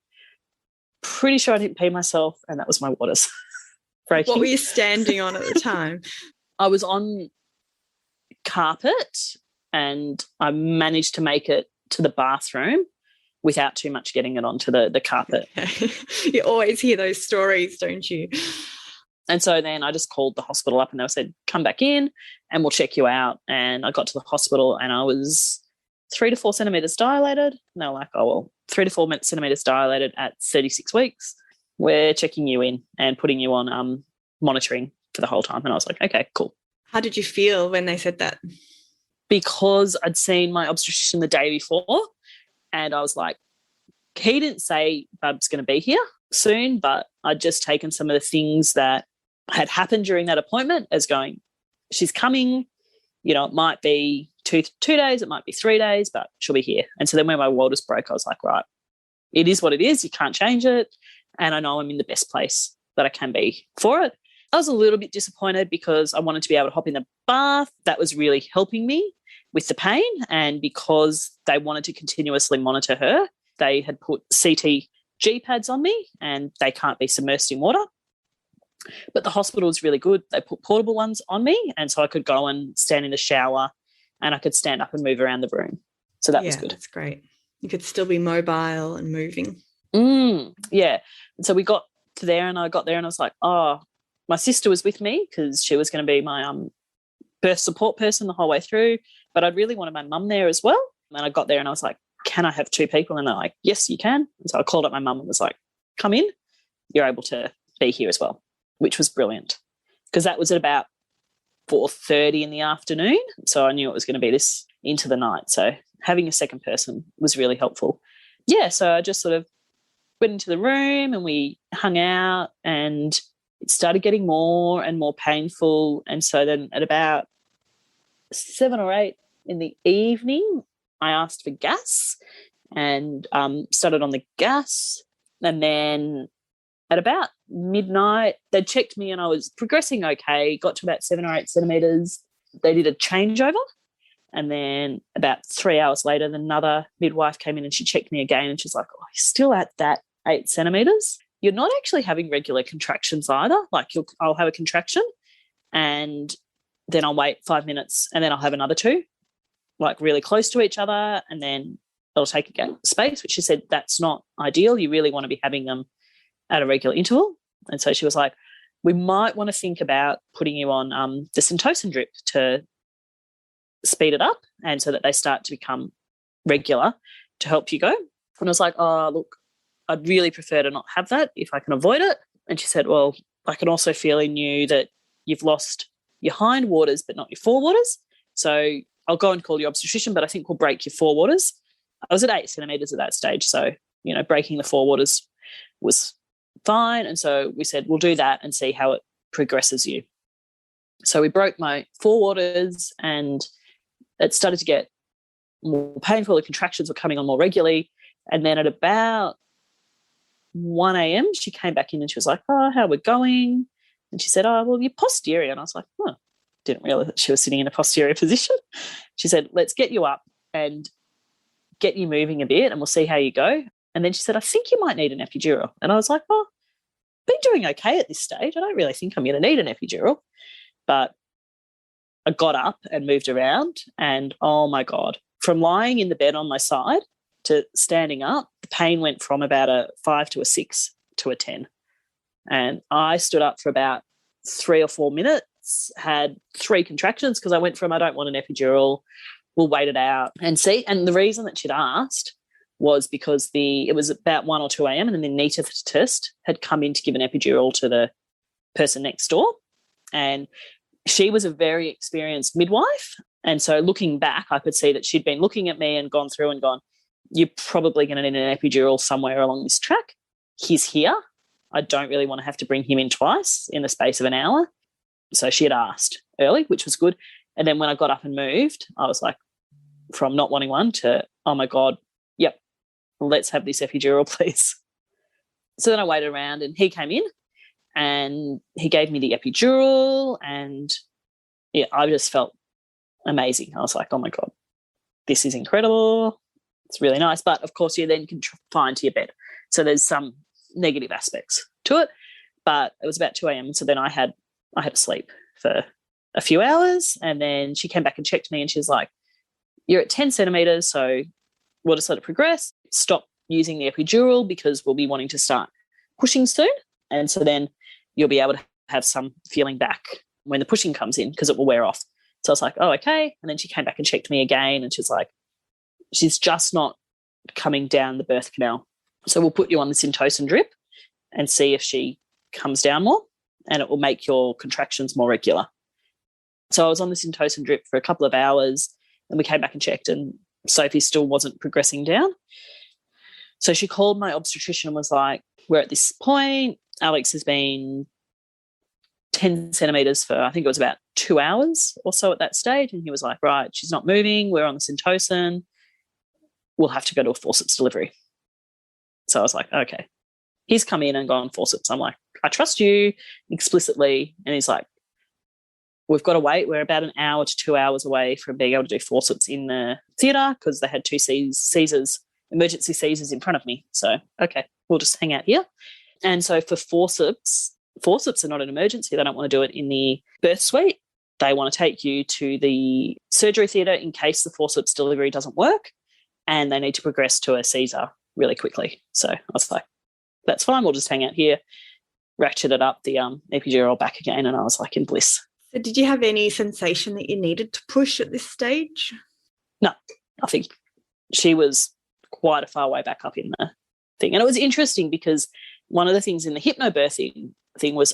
pretty sure I didn't pee myself, and that was my waters breaking. What were you standing on at the time? I was on carpet, and I managed to make it to the bathroom without too much getting it onto the carpet. Okay. You always hear those stories, don't you? And so then I just called the hospital up and they said, come back in and we'll check you out. And I got to the hospital and I was 3 to 4 centimetres dilated. And they were like, oh, well, 3 to 4 centimetres dilated at 36 weeks. We're checking you in and putting you on monitoring for the whole time. And I was like, okay, cool. How did you feel when they said that? Because I'd seen my obstetrician the day before and I was like, he didn't say Bub's going to be here soon, but I'd just taken some of the things that had happened during that appointment as going, she's coming, you know, it might be two days, it might be 3 days, but she'll be here. And so then when my waters broke, I was like, right, it is what it is. You can't change it. And I know I'm in the best place that I can be for it. I was a little bit disappointed because I wanted to be able to hop in the bath. That was really helping me with the pain. And because they wanted to continuously monitor her, they had put CTG pads on me and they can't be submersed in water. But the hospital was really good. They put portable ones on me, and so I could go and stand in the shower and I could stand up and move around the room. So that was good. That's great. You could still be mobile and moving. Yeah. And so we got to there and I got there and I was like, oh, my sister was with me because she was going to be my birth support person the whole way through. but I'd really wanted my mum there as well. And I got there and I was like, can I have 2 people? And they're like, yes, you can. And so I called up my mum and was like, come in, you're able to be here as well, which was brilliant because that was at about 4:30 in the afternoon. So I knew it was going to be this into the night. So having a second person was really helpful. Yeah, so I just sort of went into the room and we hung out and it started getting more and more painful. And so then at about 7 or 8 in the evening, I asked for gas and started on the gas. And then at about midnight, they checked me and I was progressing okay, got to about 7 or 8 centimetres. They did a changeover. And then about 3 hours later, another midwife came in and she checked me again and she's like, oh, you're still at that 8 centimetres. You're not actually having regular contractions either. Like I'll have a contraction and then I'll wait 5 minutes and then I'll have another 2, like really close to each other, and then it'll take a space, which she said that's not ideal. You really want to be having them at a regular interval. And so she was like, we might want to think about putting you on the Syntocin drip to speed it up and so that they start to become regular to help you go. And I was like, oh, look, I'd really prefer to not have that if I can avoid it. And she said, well, I can also feel in you that you've lost your hindwaters but not your forewaters. So I'll go and call your obstetrician, but I think we'll break your forewaters. I was at 8 centimetres at that stage. So, breaking the forewaters was fine. And so we said, we'll do that and see how it progresses you. So we broke my forewaters and it started to get more painful. The contractions were coming on more regularly. And then at about 1 a.m., she came back in and she was like, oh, how we're going? And she said, oh, well, you're posterior. And I was like, oh, didn't realise that she was sitting in a posterior position. She said, let's get you up and get you moving a bit and we'll see how you go. And then she said, I think you might need an epidural. And I was like, well, I've been doing okay at this stage. I don't really think I'm going to need an epidural. But I got up and moved around and, oh, my God, from lying in the bed on my side to standing up, the pain went from about a 5 to a 6 to a 10. And I stood up for about 3 or 4 minutes, had 3 contractions because I went from I don't want an epidural, we'll wait it out and see. And the reason that she'd asked was because it was about 1 or 2 a.m. and then the anaesthetist had come in to give an epidural to the person next door. And she was a very experienced midwife. And so looking back, I could see that she'd been looking at me and gone through and gone, you're probably going to need an epidural somewhere along this track. He's here. I don't really want to have to bring him in twice in the space of an hour. So she had asked early, which was good. And then when I got up and moved, I was like, from not wanting one to, oh, my God, yep, let's have this epidural, please. So then I waited around and he came in and he gave me the epidural and, yeah, I just felt amazing. I was like, oh, my God, this is incredible. It's really nice. But, of course, you then can confined to your bed. So there's some negative aspects to it. But it was about 2 a.m. So then I had to sleep for a few hours and then she came back and checked me and she was like, you're at 10 centimetres, so we'll just let it progress. Stop using the epidural because we'll be wanting to start pushing soon. And so then you'll be able to have some feeling back when the pushing comes in because it will wear off. So I was like, oh, okay. And then she came back and checked me again and she's like, she's just not coming down the birth canal. So we'll put you on the Syntocin drip and see if she comes down more and it will make your contractions more regular. So I was on the Syntocin drip for a couple of hours and we came back and checked and Sophie still wasn't progressing down. So she called my obstetrician and was like, we're at this point. Alex has been 10 centimetres for, I think it was about 2 hours or so at that stage. And he was like, right, she's not moving. We're on the Syntocin. We'll have to go to a forceps delivery. So I was like, okay. He's come in and gone forceps. I'm like, I trust you explicitly. And he's like, we've got to wait. We're about an hour to 2 hours away from being able to do forceps in the theatre because they had 2 Caesars, emergency Caesars in front of me. So, okay, we'll just hang out here. And so for forceps are not an emergency. They don't want to do it in the birth suite. They want to take you to the surgery theatre in case the forceps delivery doesn't work and they need to progress to a Caesar really quickly. So I was like, that's fine. We'll just hang out here, ratcheted up the epidural back again, and I was like in bliss. So did you have any sensation that you needed to push at this stage? No, I think she was quite a far way back up in the thing. And it was interesting because one of the things in the hypnobirthing thing was,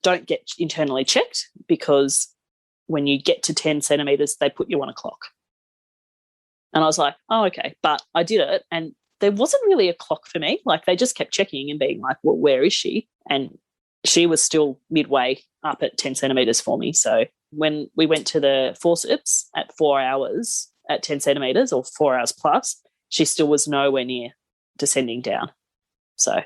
don't get internally checked, because when you get to 10 centimetres, they put you on a clock. And I was like, oh, okay. But I did it, and there wasn't really a clock for me. Like, they just kept checking and being like, well, where is she? And she was still midway up at 10 centimetres for me. So when we went to the forceps at 4 hours at 10 centimetres, or 4 hours plus, she still was nowhere near descending down. So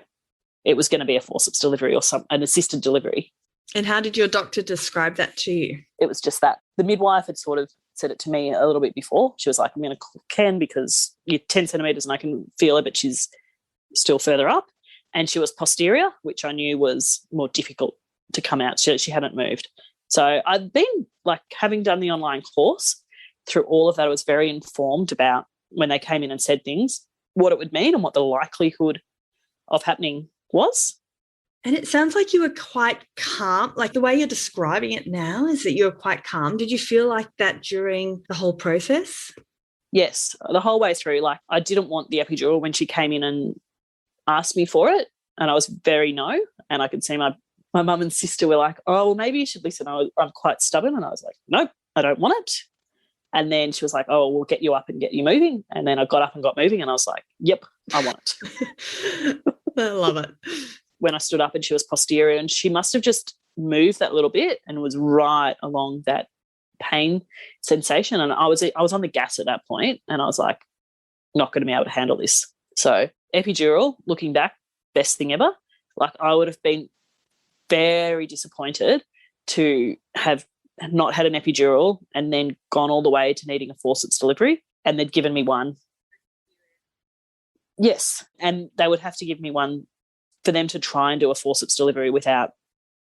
it was going to be a forceps delivery or an assisted delivery. And how did your doctor describe that to you? It was just that. The midwife had sort of said it to me a little bit before. She was like, I'm going to call Ken because you're 10 centimetres and I can feel her, but she's still further up. And she was posterior, which I knew was more difficult to come out. She hadn't moved. So I'd been, like, having done the online course, through all of that, I was very informed about, when they came in and said things, what it would mean and what the likelihood of happening was. And it sounds like you were quite calm. Like, the way you're describing it now is that you were quite calm. Did you feel like that during the whole process? Yes, the whole way through. Like, I didn't want the epidural when she came in and asked me for it, and I was very no. And I could see my mum and sister were like, oh, well, maybe you should listen. I'm quite stubborn. And I was like, nope, I don't want it. And then she was like, oh, we'll get you up and get you moving. And then I got up and got moving, and I was like, yep, I want it. I love it. When I stood up and she was posterior, and she must have just moved that little bit and was right along that pain sensation. And I was on the gas at that point, and I was like, not going to be able to handle this. So epidural, looking back, best thing ever. Like, I would have been very disappointed to have not had an epidural and then gone all the way to needing a forceps delivery, and they'd given me one. Yes, and they would have to give me one for them to try and do a forceps delivery without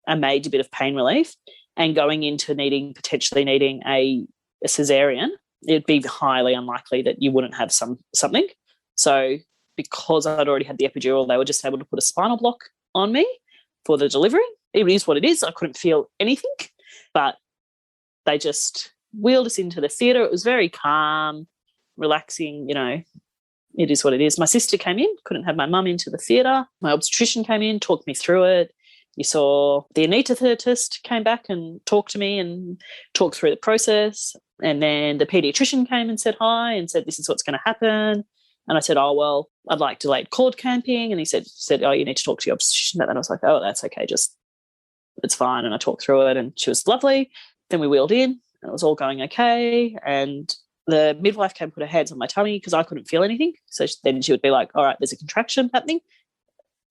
a major bit of pain relief, and going into potentially needing a caesarean, it'd be highly unlikely that you wouldn't have something. So because I'd already had the epidural, they were just able to put a spinal block on me for the delivery. It is what it is. I couldn't feel anything, but they just wheeled us into the theatre. It was very calm, relaxing, it is what it is. My sister came in, couldn't have my mum into the theatre. My obstetrician came in, talked me through it. You saw the anaesthetist came back and talked to me and talked through the process. And then the paediatrician came and said hi and said, this is what's going to happen. And I said, oh, well, I'd like delayed cord clamping. And he said, oh, you need to talk to your obstetrician. But then I was like, oh, that's okay, it's fine. And I talked through it, and she was lovely. Then we wheeled in, and it was all going okay. And the midwife came and put her hands on my tummy because I couldn't feel anything. So then she would be like, all right, there's a contraction happening.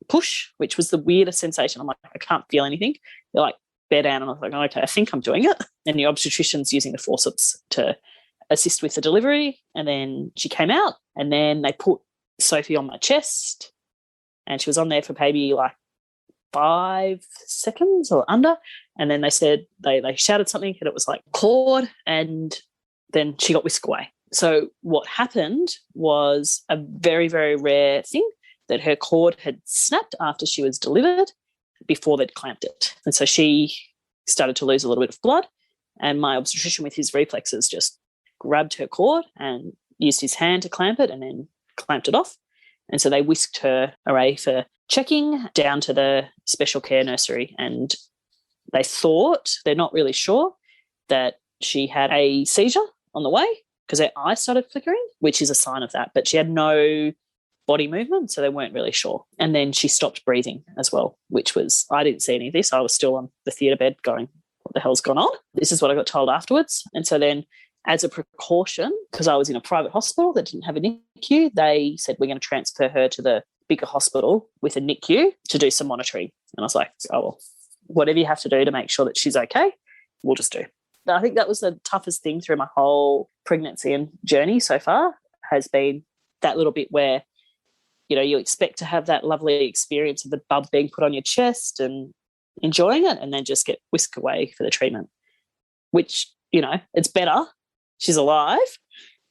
Push, which was the weirdest sensation. I'm like, I can't feel anything. They're like, bear down. And I was like, oh, okay, I think I'm doing it. And the obstetrician's using the forceps to assist with the delivery. And then she came out, and then they put Sophie on my chest, and she was on there for maybe like 5 seconds or under. And then they said, they shouted something, and it was like cord, and then she got whisked away. So what happened was a very, very rare thing, that her cord had snapped after she was delivered before they'd clamped it. And so she started to lose a little bit of blood, and my obstetrician with his reflexes just grabbed her cord and used his hand to clamp it and then clamped it off. And so they whisked her away for checking down to the special care nursery, and they thought, they're not really sure, that she had a seizure on the way because her eye started flickering, which is a sign of that. But she had no body movement, so they weren't really sure. And then she stopped breathing as well, which was, I didn't see any of this. I was still on the theatre bed going, what the hell's gone on? This is what I got told afterwards. And so then, as a precaution, because I was in a private hospital that didn't have a NICU, they said, we're going to transfer her to the bigger hospital with a NICU to do some monitoring. And I was like, oh, well, whatever you have to do to make sure that she's okay, we'll just do. I think that was the toughest thing through my whole pregnancy and journey so far, has been that little bit where, you expect to have that lovely experience of the bub being put on your chest and enjoying it, and then just get whisked away for the treatment, which, it's better, she's alive,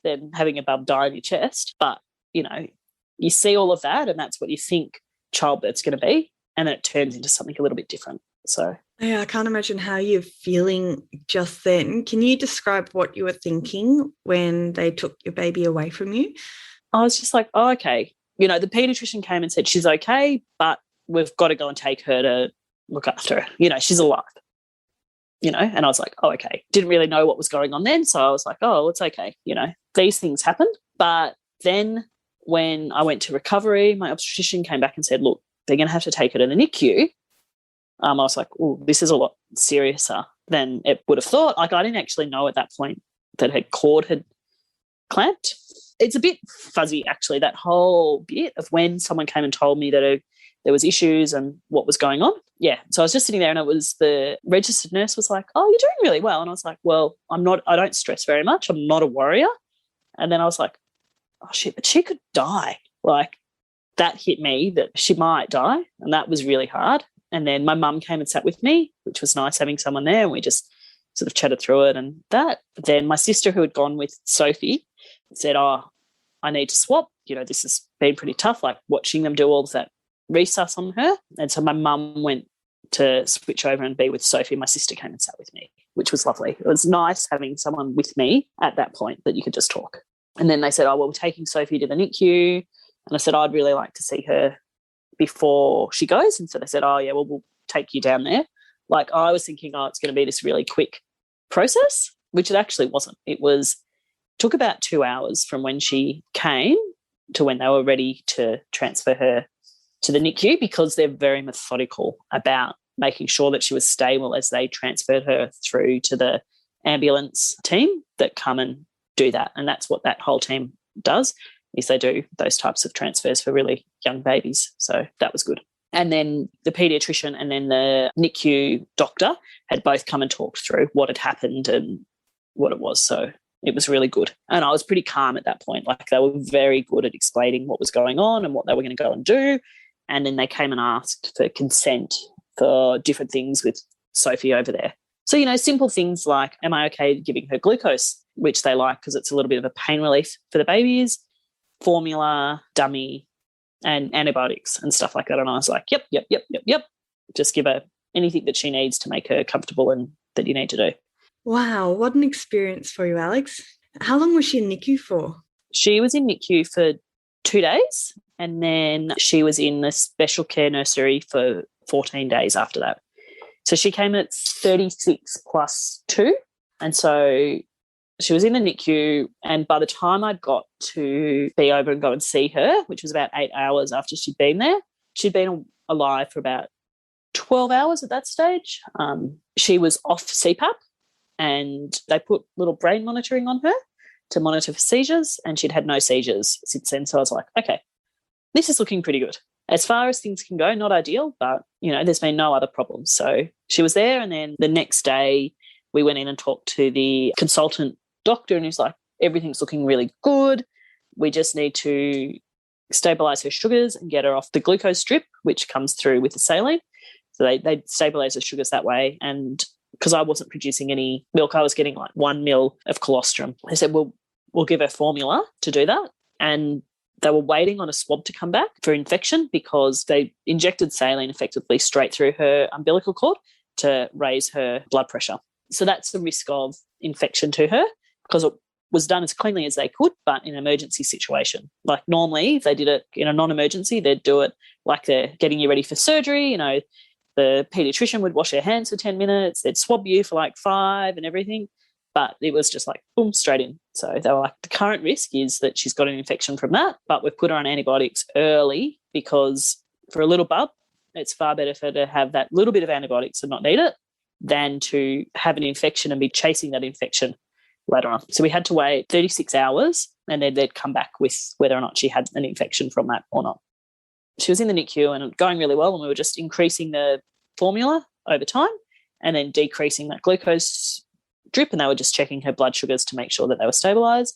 than having a bub die on your chest. But, you see all of that, and that's what you think childbirth's going to be, and then it turns into something a little bit different. So Yeah, I can't imagine how you're feeling just then. Can you describe what you were thinking when they took your baby away from you? I was just like, oh, okay. You know, the pediatrician came and said she's okay, but we've got to go and take her to look after her. You know, she's alive. You know, and I was like, oh, okay. Didn't really know what was going on then. So I was like, oh, it's okay. You know, these things happen. But then when I went to recovery, my obstetrician came back and said, look, they're going to have to take her to the NICU. I was like, oh, this is a lot seriouser than it would have thought. Like, I didn't actually know at that point that her cord had clamped. It's a bit fuzzy, actually, that whole bit of when someone came and told me that there was issues and what was going on. Yeah, so I was just sitting there and it was the registered nurse was like, oh, you're doing really well. And I was like, well, I don't stress very much. I'm not a worrier. And then I was like, oh, shit, but she could die. Like, that hit me that she might die, and that was really hard. And then my mum came and sat with me, which was nice having someone there, and we just sort of chatted through it and that. But then my sister, who had gone with Sophie, said, oh, I need to swap. You know, this has been pretty tough, like watching them do all of that resus on her. And so my mum went to switch over and be with Sophie. My sister came and sat with me, which was lovely. It was nice having someone with me at that point that you could just talk. And then they said, oh, well, we're taking Sophie to the NICU. And I said, I'd really like to see her before she goes. And so they said, oh, yeah, well, we'll take you down there. Like, I was thinking, oh, it's going to be this really quick process, which it actually wasn't. Took about 2 hours from when she came to when they were ready to transfer her to the NICU, because they're very methodical about making sure that she was stable as they transferred her through to the ambulance team that come and do that. And that's what that whole team does, is they do those types of transfers for really young babies. So that was good. And then the paediatrician and then the NICU doctor had both come and talked through what had happened and what it was. So it was really good. And I was pretty calm at that point. Like, they were very good at explaining what was going on and what they were going to go and do. And then they came and asked for consent for different things with Sophie over there. So, you know, simple things like, am I okay giving her glucose, which they like because it's a little bit of a pain relief for the babies, formula, dummy, and antibiotics and stuff like that. And I was like, yep. Just give her anything that she needs to make her comfortable and that you need to do. Wow, what an experience for you, Alex. How long was she in NICU for? She was in NICU for 2 days, and then she was in the special care nursery for 14 days after that. So she came at 36 plus 2, and so she was in the NICU, and by the time I'd got to be over and go and see her, which was about 8 hours after she'd been there, she'd been alive for about 12 hours at that stage. She was off CPAP, and they put little brain monitoring on her to monitor for seizures, and she'd had no seizures since then. So I was like, okay, this is looking pretty good. As far as things can go, not ideal, but, you know, there's been no other problems. So she was there, and then the next day we went in and talked to the consultant doctor, and he's like, everything's looking really good. We just need to stabilise her sugars and get her off the glucose drip, which comes through with the saline. So they stabilise her sugars that way. And because I wasn't producing any milk, I was getting like 1 ml of colostrum. They said, well, we'll give her formula to do that. And they were waiting on a swab to come back for infection, because they injected saline effectively straight through her umbilical cord to raise her blood pressure. So that's the risk of infection to her, because it was done as cleanly as they could, but in an emergency situation. Like, normally, if they did it in a non-emergency, they'd do it like they're getting you ready for surgery. You know, the paediatrician would wash her hands for 10 minutes. They'd swab you for like 5 and everything. But it was just like, boom, straight in. So they were like, the current risk is that she's got an infection from that, but we've put her on antibiotics early, because for a little bub, it's far better for her to have that little bit of antibiotics and not need it than to have an infection and be chasing that infection later on. So we had to wait 36 hours, and then they'd come back with whether or not she had an infection from that or not. She was in the NICU and going really well, and we were just increasing the formula over time and then decreasing that glucose drip, and they were just checking her blood sugars to make sure that they were stabilised,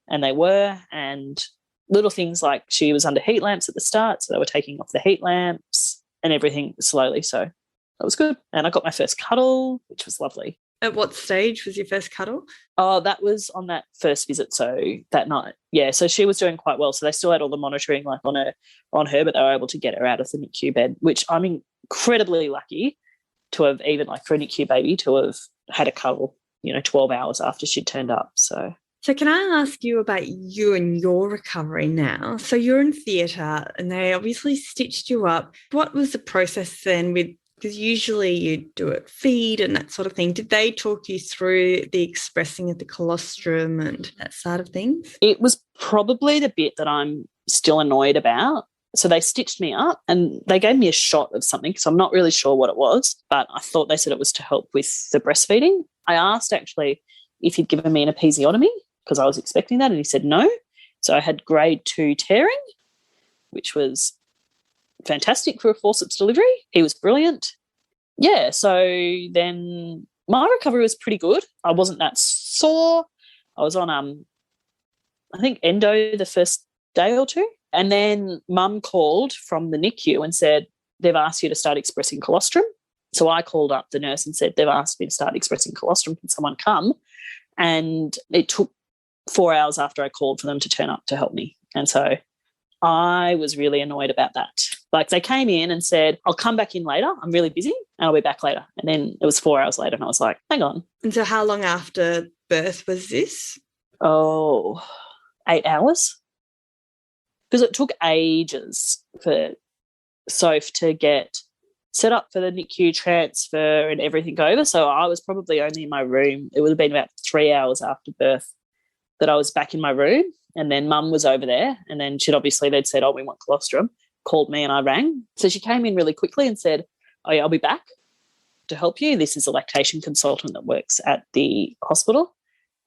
and they were. And little things like she was under heat lamps at the start, so they were taking off the heat lamps and everything slowly. So that was good. And I got my first cuddle, which was lovely. At what stage was your first cuddle? Oh, that was on that first visit, so that night. Yeah, so she was doing quite well. So they still had all the monitoring like on her, but they were able to get her out of the NICU bed, which I'm incredibly lucky to have even like for a NICU baby to have had a cuddle, 12 hours after she'd turned up. So can I ask you about you and your recovery now? So you're in theatre and they obviously stitched you up. What was the process then because usually you do it feed and that sort of thing. Did they talk you through the expressing of the colostrum and that side of things? it was probably the bit that I'm still annoyed about. So they stitched me up and they gave me a shot of something. So I'm not really sure what it was, but I thought they said it was to help with the breastfeeding. I asked actually if he'd given me an episiotomy because I was expecting that, and he said no. So I had grade 2 tearing, which was fantastic for a forceps delivery. He was brilliant. Yeah, so then my recovery was pretty good. I wasn't that sore. I was on, I think, endo the first day or two. And then Mum called from the NICU and said, they've asked you to start expressing colostrum. So I called up the nurse and said, they've asked me to start expressing colostrum. Can someone come? And it took 4 hours after I called for them to turn up to help me. And so I was really annoyed about that. Like they came in and said, I'll come back in later. I'm really busy and I'll be back later. And then it was 4 hours later and I was like, hang on. And so how long after birth was this? 8 hours. Because it took ages for Soph to get set up for the NICU transfer and everything over. So I was probably only in my room. It would have been about 3 hours after birth that I was back in my room, and then Mum was over there, and then they'd said, oh, we want colostrum, called me and I rang. So she came in really quickly and said, oh, yeah, I'll be back to help you. This is a lactation consultant that works at the hospital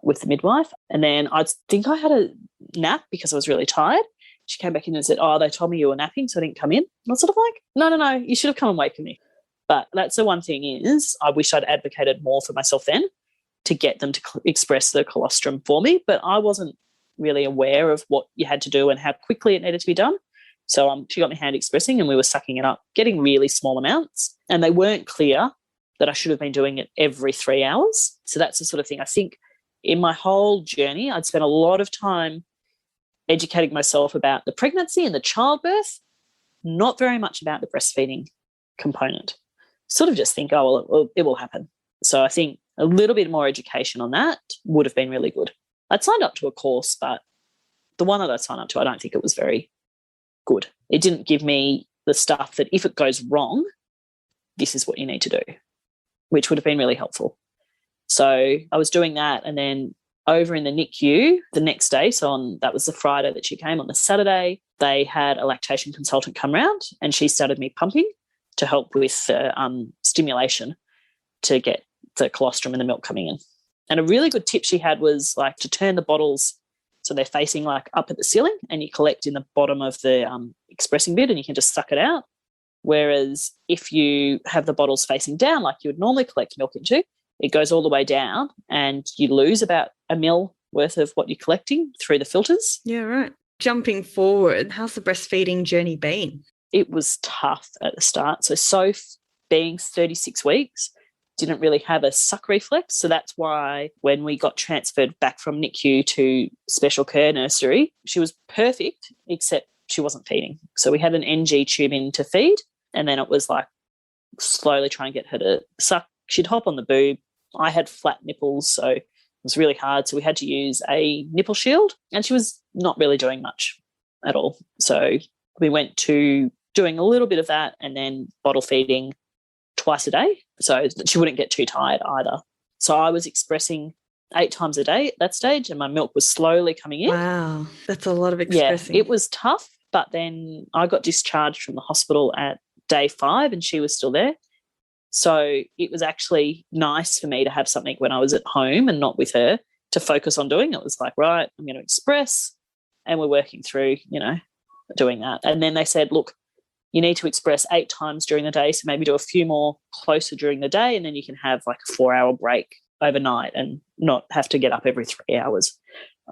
with the midwife. And then I think I had a nap because I was really tired. She came back in and said, oh, they told me you were napping, so I didn't come in. And I was sort of like, no, you should have come and wakened me. But that's the one thing is I wish I'd advocated more for myself then to get them to express the colostrum for me. But I wasn't really aware of what you had to do and how quickly it needed to be done. So she got me hand expressing and we were sucking it up, getting really small amounts. And they weren't clear that I should have been doing it every 3 hours. So that's the sort of thing I think in my whole journey, I'd spent a lot of time educating myself about the pregnancy and the childbirth, not very much about the breastfeeding component. Sort of just think, oh, well, it will happen. So I think a little bit more education on that would have been really good. I'd signed up to a course, but the one that I signed up to, I don't think it was very good. It didn't give me the stuff that if it goes wrong, this is what you need to do, which would have been really helpful. So I was doing that, and then over in the NICU the next day, that was the Friday that she came, on the Saturday, they had a lactation consultant come round and she started me pumping to help with stimulation to get the colostrum and the milk coming in. And a really good tip she had was like to turn the bottles so they're facing like up at the ceiling and you collect in the bottom of the expressing bit and you can just suck it out. Whereas if you have the bottles facing down like you would normally collect milk into, it goes all the way down and you lose about a mil worth of what you're collecting through the filters. Yeah, right. Jumping forward, how's the breastfeeding journey been? It was tough at the start. So Soph, being 36 weeks, didn't really have a suck reflex. So that's why when we got transferred back from NICU to special care nursery, she was perfect, except she wasn't feeding. So we had an NG tube in to feed, and then it was like slowly trying to get her to suck. She'd hop on the boob. I had flat nipples, so it was really hard. So we had to use a nipple shield, and she was not really doing much at all. So we went to doing a little bit of that and then bottle feeding twice a day so that she wouldn't get too tired either. So I was expressing 8 times a day at that stage and my milk was slowly coming in. Wow, that's a lot of expressing. Yeah, it was tough, but then I got discharged from the hospital at day 5 and she was still there. So it was actually nice for me to have something when I was at home and not with her to focus on doing. It was like, right, I'm going to express, and we're working through, doing that. And then they said, look, you need to express 8 times during the day, so maybe do a few more closer during the day, and then you can have like a 4-hour break overnight and not have to get up every 3 hours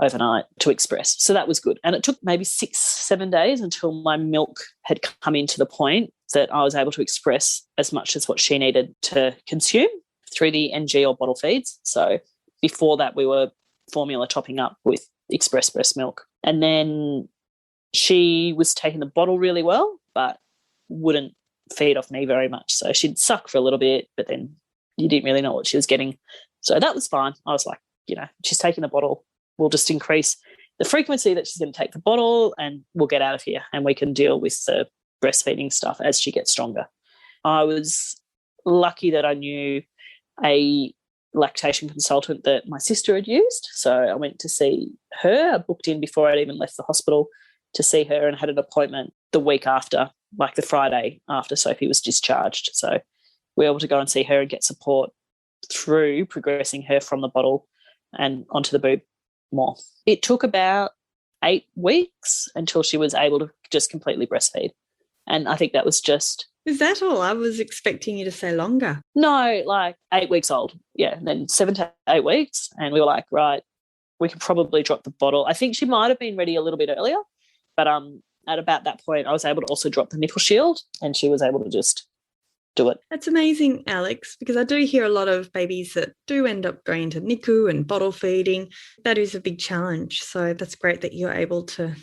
overnight to express. So that was good. And it took maybe 6-7 days until my milk had come into the point that I was able to express as much as what she needed to consume through the NG or bottle feeds. So before that, we were formula topping up with express breast milk. And then she was taking the bottle really well, but wouldn't feed off me very much. So she'd suck for a little bit, but then you didn't really know what she was getting. So that was fine. I was like, she's taking the bottle. We'll just increase the frequency that she's going to take the bottle and we'll get out of here and we can deal with the breastfeeding stuff as she gets stronger. I was lucky that I knew a lactation consultant that my sister had used. So I went to see her. I booked in before I'd even left the hospital to see her and had an appointment the week after, like the Friday after Sophie was discharged. So we were able to go and see her and get support through progressing her from the bottle and onto the boob more. It took about 8 weeks until she was able to just completely breastfeed. And I think that was just... Is that all? I was expecting you to say longer. No, like 8 weeks old. Yeah, and then 7 to 8 weeks. And we were like, right, we could probably drop the bottle. I think she might have been ready a little bit earlier, but at about that point, I was able to also drop the nipple shield and she was able to just do it. That's amazing, Alex, because I do hear a lot of babies that do end up going to NICU and bottle feeding. That is a big challenge. So that's great that you're able to,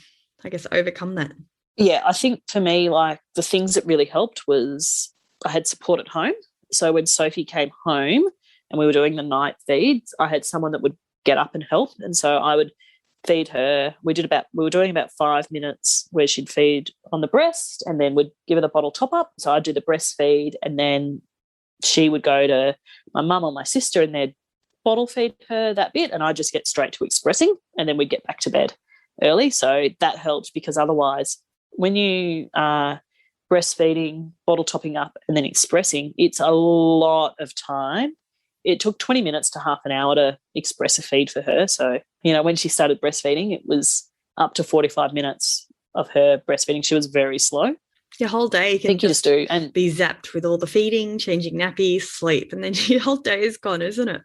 I guess, overcome that. Yeah, I think for me, like the things that really helped was I had support at home. So when Sophie came home and we were doing the night feeds, I had someone that would get up and help. And so I would feed her. We were doing about 5 minutes where she'd feed on the breast and then we'd give her the bottle top up. So I'd do the breastfeed and then she would go to my mum or my sister and they'd bottle feed her that bit and I'd just get straight to expressing and then we'd get back to bed early. So that helped because otherwise when you are breastfeeding, bottle topping up and then expressing, it's a lot of time. It took 20 minutes to half an hour to express a feed for her. So, when she started breastfeeding, it was up to 45 minutes of her breastfeeding. She was very slow. Your whole day can just do and be zapped with all the feeding, changing nappies, sleep, and then your whole day is gone, isn't it?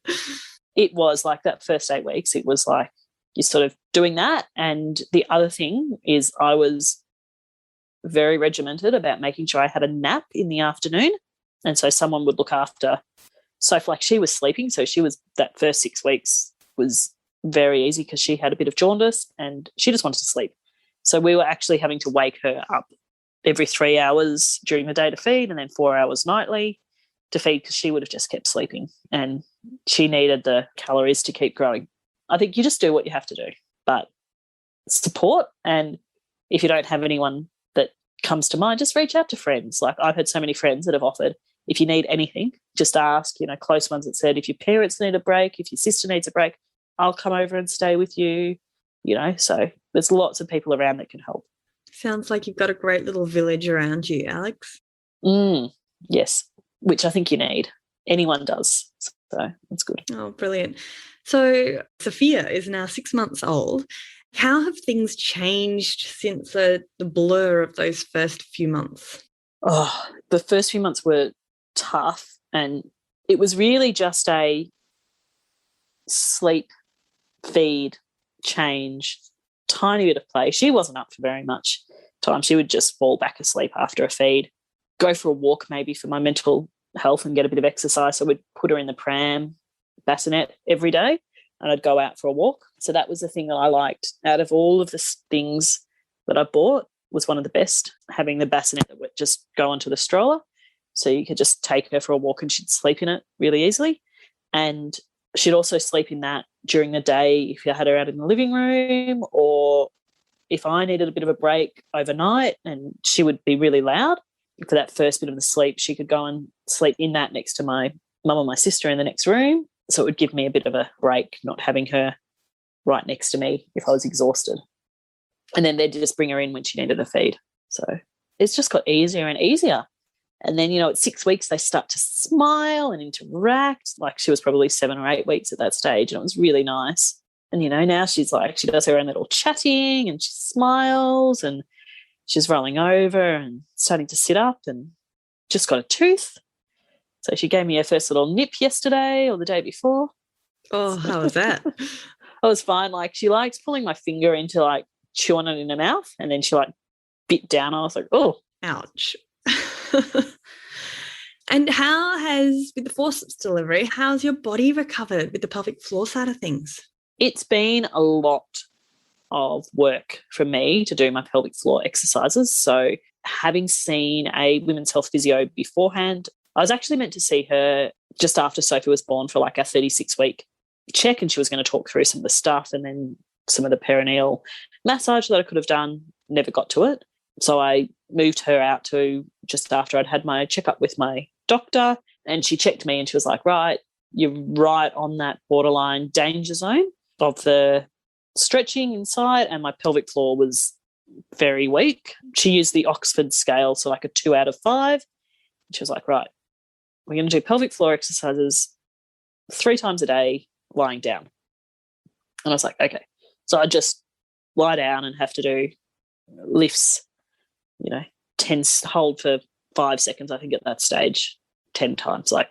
It was like that first 8 weeks. It was like you're sort of doing that. And the other thing is I was very regimented about making sure I had a nap in the afternoon. And so someone would look after Sophie, like she was sleeping. So that first 6 weeks was very easy because she had a bit of jaundice and she just wanted to sleep. So we were actually having to wake her up every 3 hours during the day to feed and then 4 hours nightly to feed because she would have just kept sleeping and she needed the calories to keep growing. I think you just do what you have to do, but support, and if you don't have anyone that comes to mind, just reach out to friends. Like I've had so many friends that have offered, if you need anything, just ask, close ones that said, if your parents need a break, if your sister needs a break, I'll come over and stay with you, so there's lots of people around that can help. Sounds like you've got a great little village around you, Alex. Yes, which I think you need. Anyone does. So that's good. Oh, brilliant. So Sophia is now 6 months old. How have things changed since the blur of those first few months? Oh, the first few months were tough and it was really just a sleep, feed, change, tiny bit of play. She wasn't up for very much time. She would just fall back asleep after a feed, go for a walk maybe for my mental health and get a bit of exercise. So we'd put her in the pram, bassinet every day and I'd go out for a walk. So that was the thing that I liked. Out of all of the things that I bought, was one of the best, having the bassinet that would just go onto the stroller. So you could just take her for a walk and she'd sleep in it really easily. And she'd also sleep in that during the day if you had her out in the living room or if I needed a bit of a break overnight and she would be really loud. For that first bit of the sleep, she could go and sleep in that next to my mum or my sister in the next room. So it would give me a bit of a break not having her right next to me if I was exhausted. And then they'd just bring her in when she needed a feed. So it's just got easier and easier. And then, at 6 weeks, they start to smile and interact. Like she was probably 7 or 8 weeks at that stage and it was really nice. And, now she's like, she does her own little chatting and she smiles and she's rolling over and starting to sit up and just got a tooth. So she gave me her first little nip yesterday or the day before. Oh, how was that? It was fine. Like she likes pulling my finger into like chewing it in her mouth and then she like bit down. I was like, oh. Ouch. And with the forceps delivery, how's your body recovered with the pelvic floor side of things? It's been a lot of work for me to do my pelvic floor exercises. So having seen a women's health physio beforehand, I was actually meant to see her just after Sophie was born for like a 36-week check, and she was going to talk through some of the stuff and then some of the perineal massage that I could have done. Never got to it. So I moved her out to just after I'd had my checkup with my doctor, and she checked me and she was like, right, you're right on that borderline danger zone of the stretching inside, and my pelvic floor was very weak. She used the Oxford scale, so like a 2 out of 5. She was like, right, we're going to do pelvic floor exercises 3 times a day lying down. And I was like, okay. So I just lie down and have to do lifts, hold for 5 seconds, I think, at that stage, 10 times, like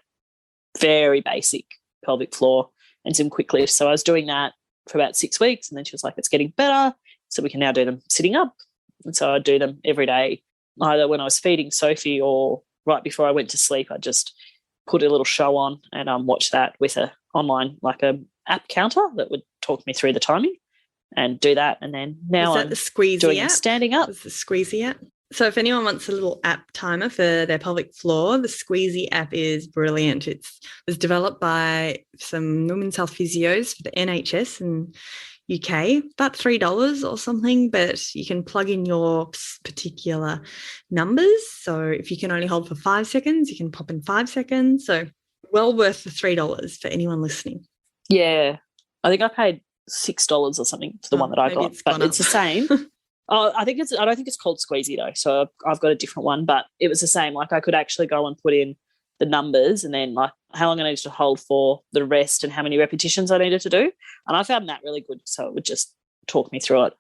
very basic pelvic floor and some quick lifts. So I was doing that for about 6 weeks, and then she was like, it's getting better, so we can now do them sitting up. And so I'd do them every day, either when I was feeding Sophie or right before I went to sleep. I just put a little show on and watch that with a online, like a app counter that would talk me through the timing and do that. And then now I'm the Squeezy doing app? standing up. It's the Squeezy app. So if anyone wants a little app timer for their pelvic floor, the Squeezy app is brilliant. It was developed by some women's health physios for the NHS in UK, about $3 or something, but you can plug in your particular numbers. So if you can only hold for 5 seconds, you can pop in 5 seconds. So well worth the $3 for anyone listening. Yeah. I think I paid $6 or something for the one that I got, but it's the same. I don't think it's called Squeezy though. So I've got a different one, but it was the same. Like I could actually go and put in the numbers and then like how long I needed to hold for the rest and how many repetitions I needed to do. And I found that really good. So it would just talk me through it.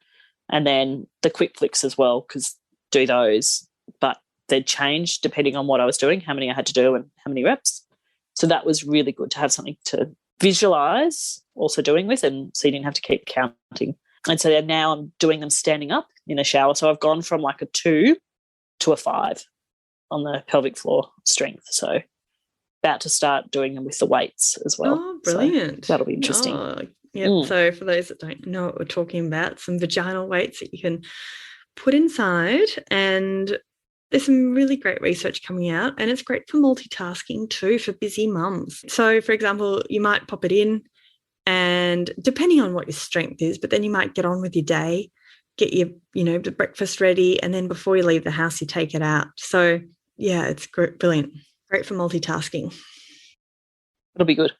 And then the quick flicks as well, because do those, but they'd change depending on what I was doing, how many I had to do and how many reps. So that was really good to have something to visualize also doing with, and so you didn't have to keep counting. And so now I'm doing them standing up in the shower. So I've gone from like a 2 to a 5 on the pelvic floor strength. So about to start doing them with the weights as well. Oh, brilliant. So that'll be interesting. Oh, yeah. So for those that don't know what we're talking about, some vaginal weights that you can put inside, and there's some really great research coming out, and it's great for multitasking too for busy mums. So, for example, you might pop it in, and depending on what your strength is, but then you might get on with your day, get your, the breakfast ready, and then before you leave the house, you take it out. So, yeah, it's great, brilliant. Great for multitasking. It'll be good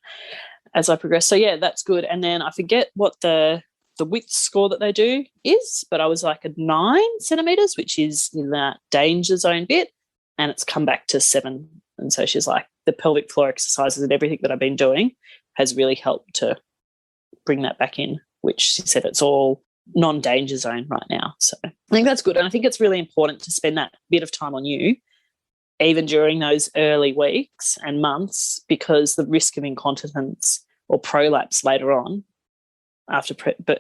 as I progress. So, yeah, that's good. And then I forget what the width score that they do is, but I was like at 9 centimetres, which is in that danger zone bit, and it's come back to 7. And so she's like, the pelvic floor exercises and everything that I've been doing has really helped to bring that back in, which she said it's all non-danger zone right now. So I think that's good. And I think it's really important to spend that bit of time on you, even during those early weeks and months, because the risk of incontinence or prolapse later on after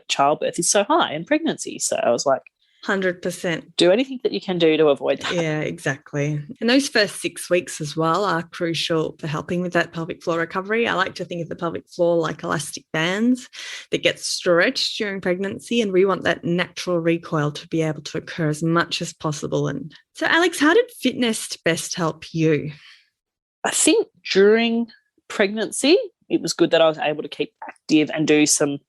childbirth is so high in pregnancy. So I was like, 100%. Do anything that you can do to avoid that. Yeah, exactly. And those first 6 weeks as well are crucial for helping with that pelvic floor recovery. I like to think of the pelvic floor like elastic bands that get stretched during pregnancy, and we want that natural recoil to be able to occur as much as possible. And so, Alex, how did fitness best help you? I think during pregnancy, it was good that I was able to keep active and do some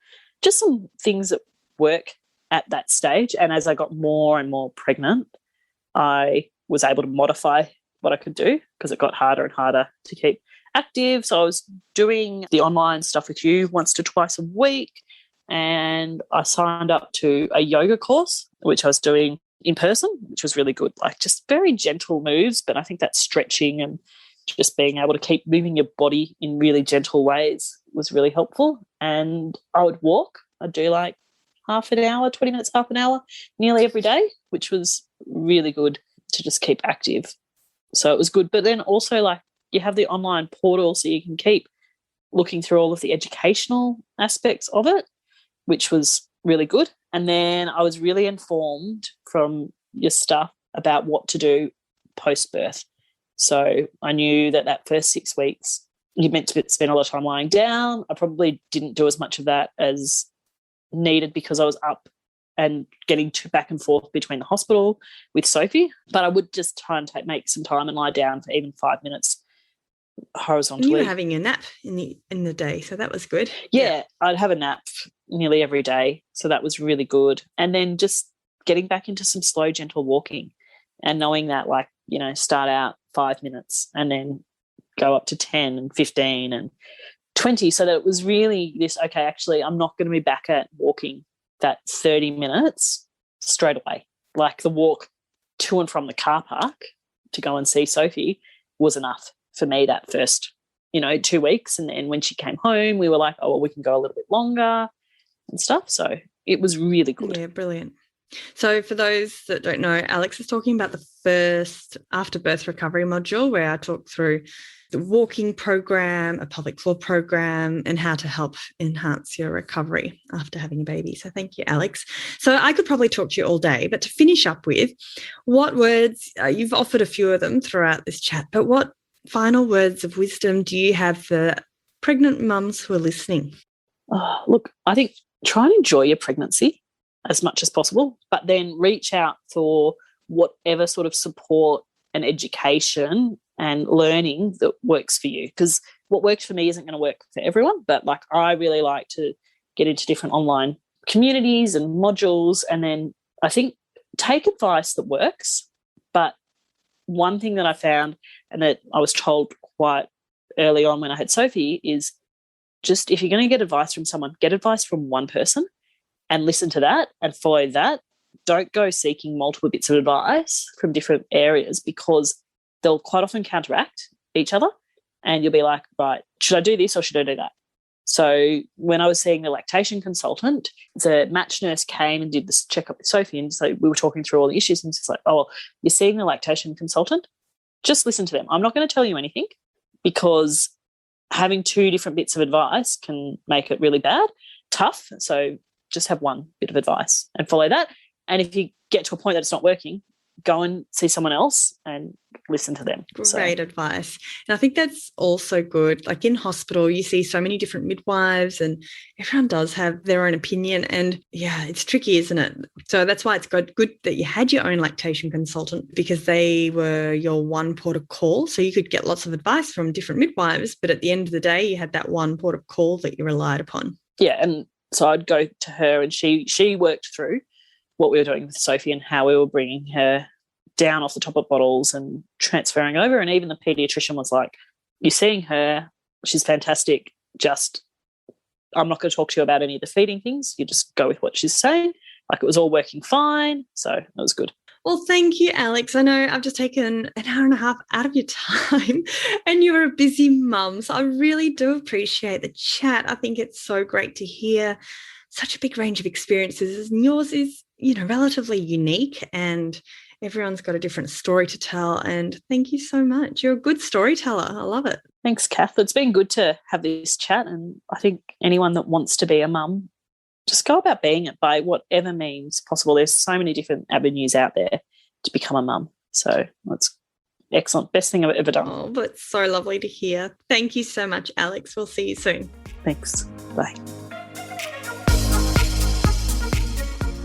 things that work at that stage. And as I got more and more pregnant, I was able to modify what I could do because it got harder and harder to keep active. So I was doing the online stuff with you once to twice a week, and I signed up to a yoga course, which I was doing in person, which was really good, like just very gentle moves. But I think that stretching and just being able to keep moving your body in really gentle ways was really helpful. And I would walk. I'd do like half an hour, 20 minutes, half an hour, nearly every day, which was really good to just keep active. So it was good. But then also, like, you have the online portal so you can keep looking through all of the educational aspects of it, which was really good. And then I was really informed from your stuff about what to do post-birth. So I knew that first 6 weeks, you meant to spend a lot of time lying down. I probably didn't do as much of that as needed because I was up and getting back and forth between the hospital with Sophie. But I would just try and make some time and lie down for even 5 minutes horizontally. And you were having a nap in the day, so that was good. Yeah, I'd have a nap nearly every day, so that was really good. And then just getting back into some slow, gentle walking and knowing that, like, you know, start out 5 minutes and then go up to 10 and 15 and 20, so that it was really this, okay, actually I'm not going to be back at walking that 30 minutes straight away. Like the walk to and from the car park to go and see Sophie was enough for me that first, 2 weeks. And then when she came home, we were like, oh, well, we can go a little bit longer and stuff. So it was really good. Yeah, brilliant. So for those that don't know, Alex is talking about the first after birth recovery module where I talk through the walking program, a pelvic floor program, and how to help enhance your recovery after having a baby. So thank you, Alex. So I could probably talk to you all day, but to finish up with, what words, you've offered a few of them throughout this chat, but what final words of wisdom do you have for pregnant mums who are listening? Oh, look, I think try and enjoy your pregnancy as much as possible, but then reach out for whatever sort of support and education and learning that works for you. Because what works for me isn't going to work for everyone, but like I really like to get into different online communities and modules, and then I think take advice that works. But one thing that I found, and that I was told quite early on when I had Sophie, is just if you're going to get advice from someone, get advice from one person and listen to that and follow that. Don't go seeking multiple bits of advice from different areas, because they'll quite often counteract each other and you'll be like, right, should I do this or should I do that? So when I was seeing the lactation consultant, the match nurse came and did this checkup with Sophie, and so we were talking through all the issues, and it's like, oh, well, you're seeing the lactation consultant, just listen to them. I'm not going to tell you anything, because having two different bits of advice can make it really tough. So just have one bit of advice and follow that. And if you get to a point that it's not working, go and see someone else and listen to them. Great advice. And I think that's also good. Like in hospital, you see so many different midwives and everyone does have their own opinion. And yeah, it's tricky, isn't it? So that's why it's good that you had your own lactation consultant, because they were your one port of call. So you could get lots of advice from different midwives, but at the end of the day, you had that one port of call that you relied upon. Yeah. And so I'd go to her and she worked through what we were doing with Sophie and how we were bringing her down off the top of bottles and transferring over. And even the paediatrician was like, you're seeing her, she's fantastic, just I'm not going to talk to you about any of the feeding things. You just go with what she's saying. Like, it was all working fine. So it was good. Well, thank you, Alex. I know I've just taken an hour and a half out of your time and you're a busy mum, so I really do appreciate the chat. I think it's so great to hear such a big range of experiences, and yours is, relatively unique, and everyone's got a different story to tell. And thank you so much. You're a good storyteller. I love it. Thanks, Kath. It's been good to have this chat, and I think anyone that wants to be a mum, just go about being it by whatever means possible. There's so many different avenues out there to become a mum. So that's excellent. Best thing I've ever done. Oh, but it's so lovely to hear. Thank you so much, Alex. We'll see you soon. Thanks. Bye.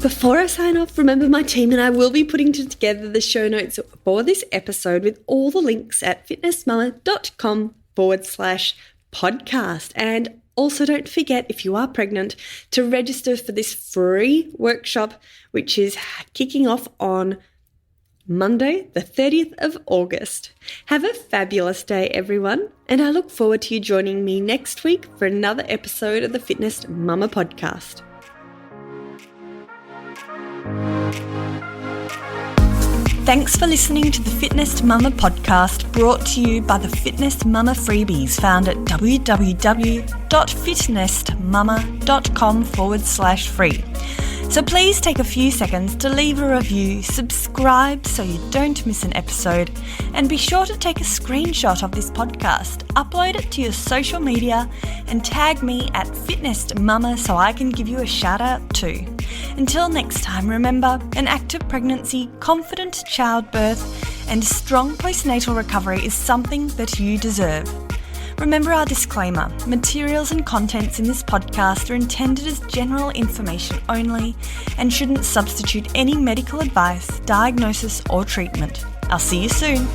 Before I sign off, remember my team and I will be putting together the show notes for this episode with all the links at fitnessmama.com/podcast. And also don't forget, if you are pregnant, to register for this free workshop, which is kicking off on Monday, the 30th of August. Have a fabulous day, everyone. And I look forward to you joining me next week for another episode of the Fitness Mama podcast. Thanks for listening to the Fitness Mama podcast, brought to you by the Fitness Mama freebies found at www.fitnessmama.com/free. So please take a few seconds to leave a review, subscribe so you don't miss an episode, and be sure to take a screenshot of this podcast, upload it to your social media, and tag me at Fitness Mama so I can give you a shout out too. Until next time, remember, an active pregnancy, confident childbirth, and strong postnatal recovery is something that you deserve. Remember our disclaimer: materials and contents in this podcast are intended as general information only and shouldn't substitute any medical advice, diagnosis, or treatment. I'll see you soon.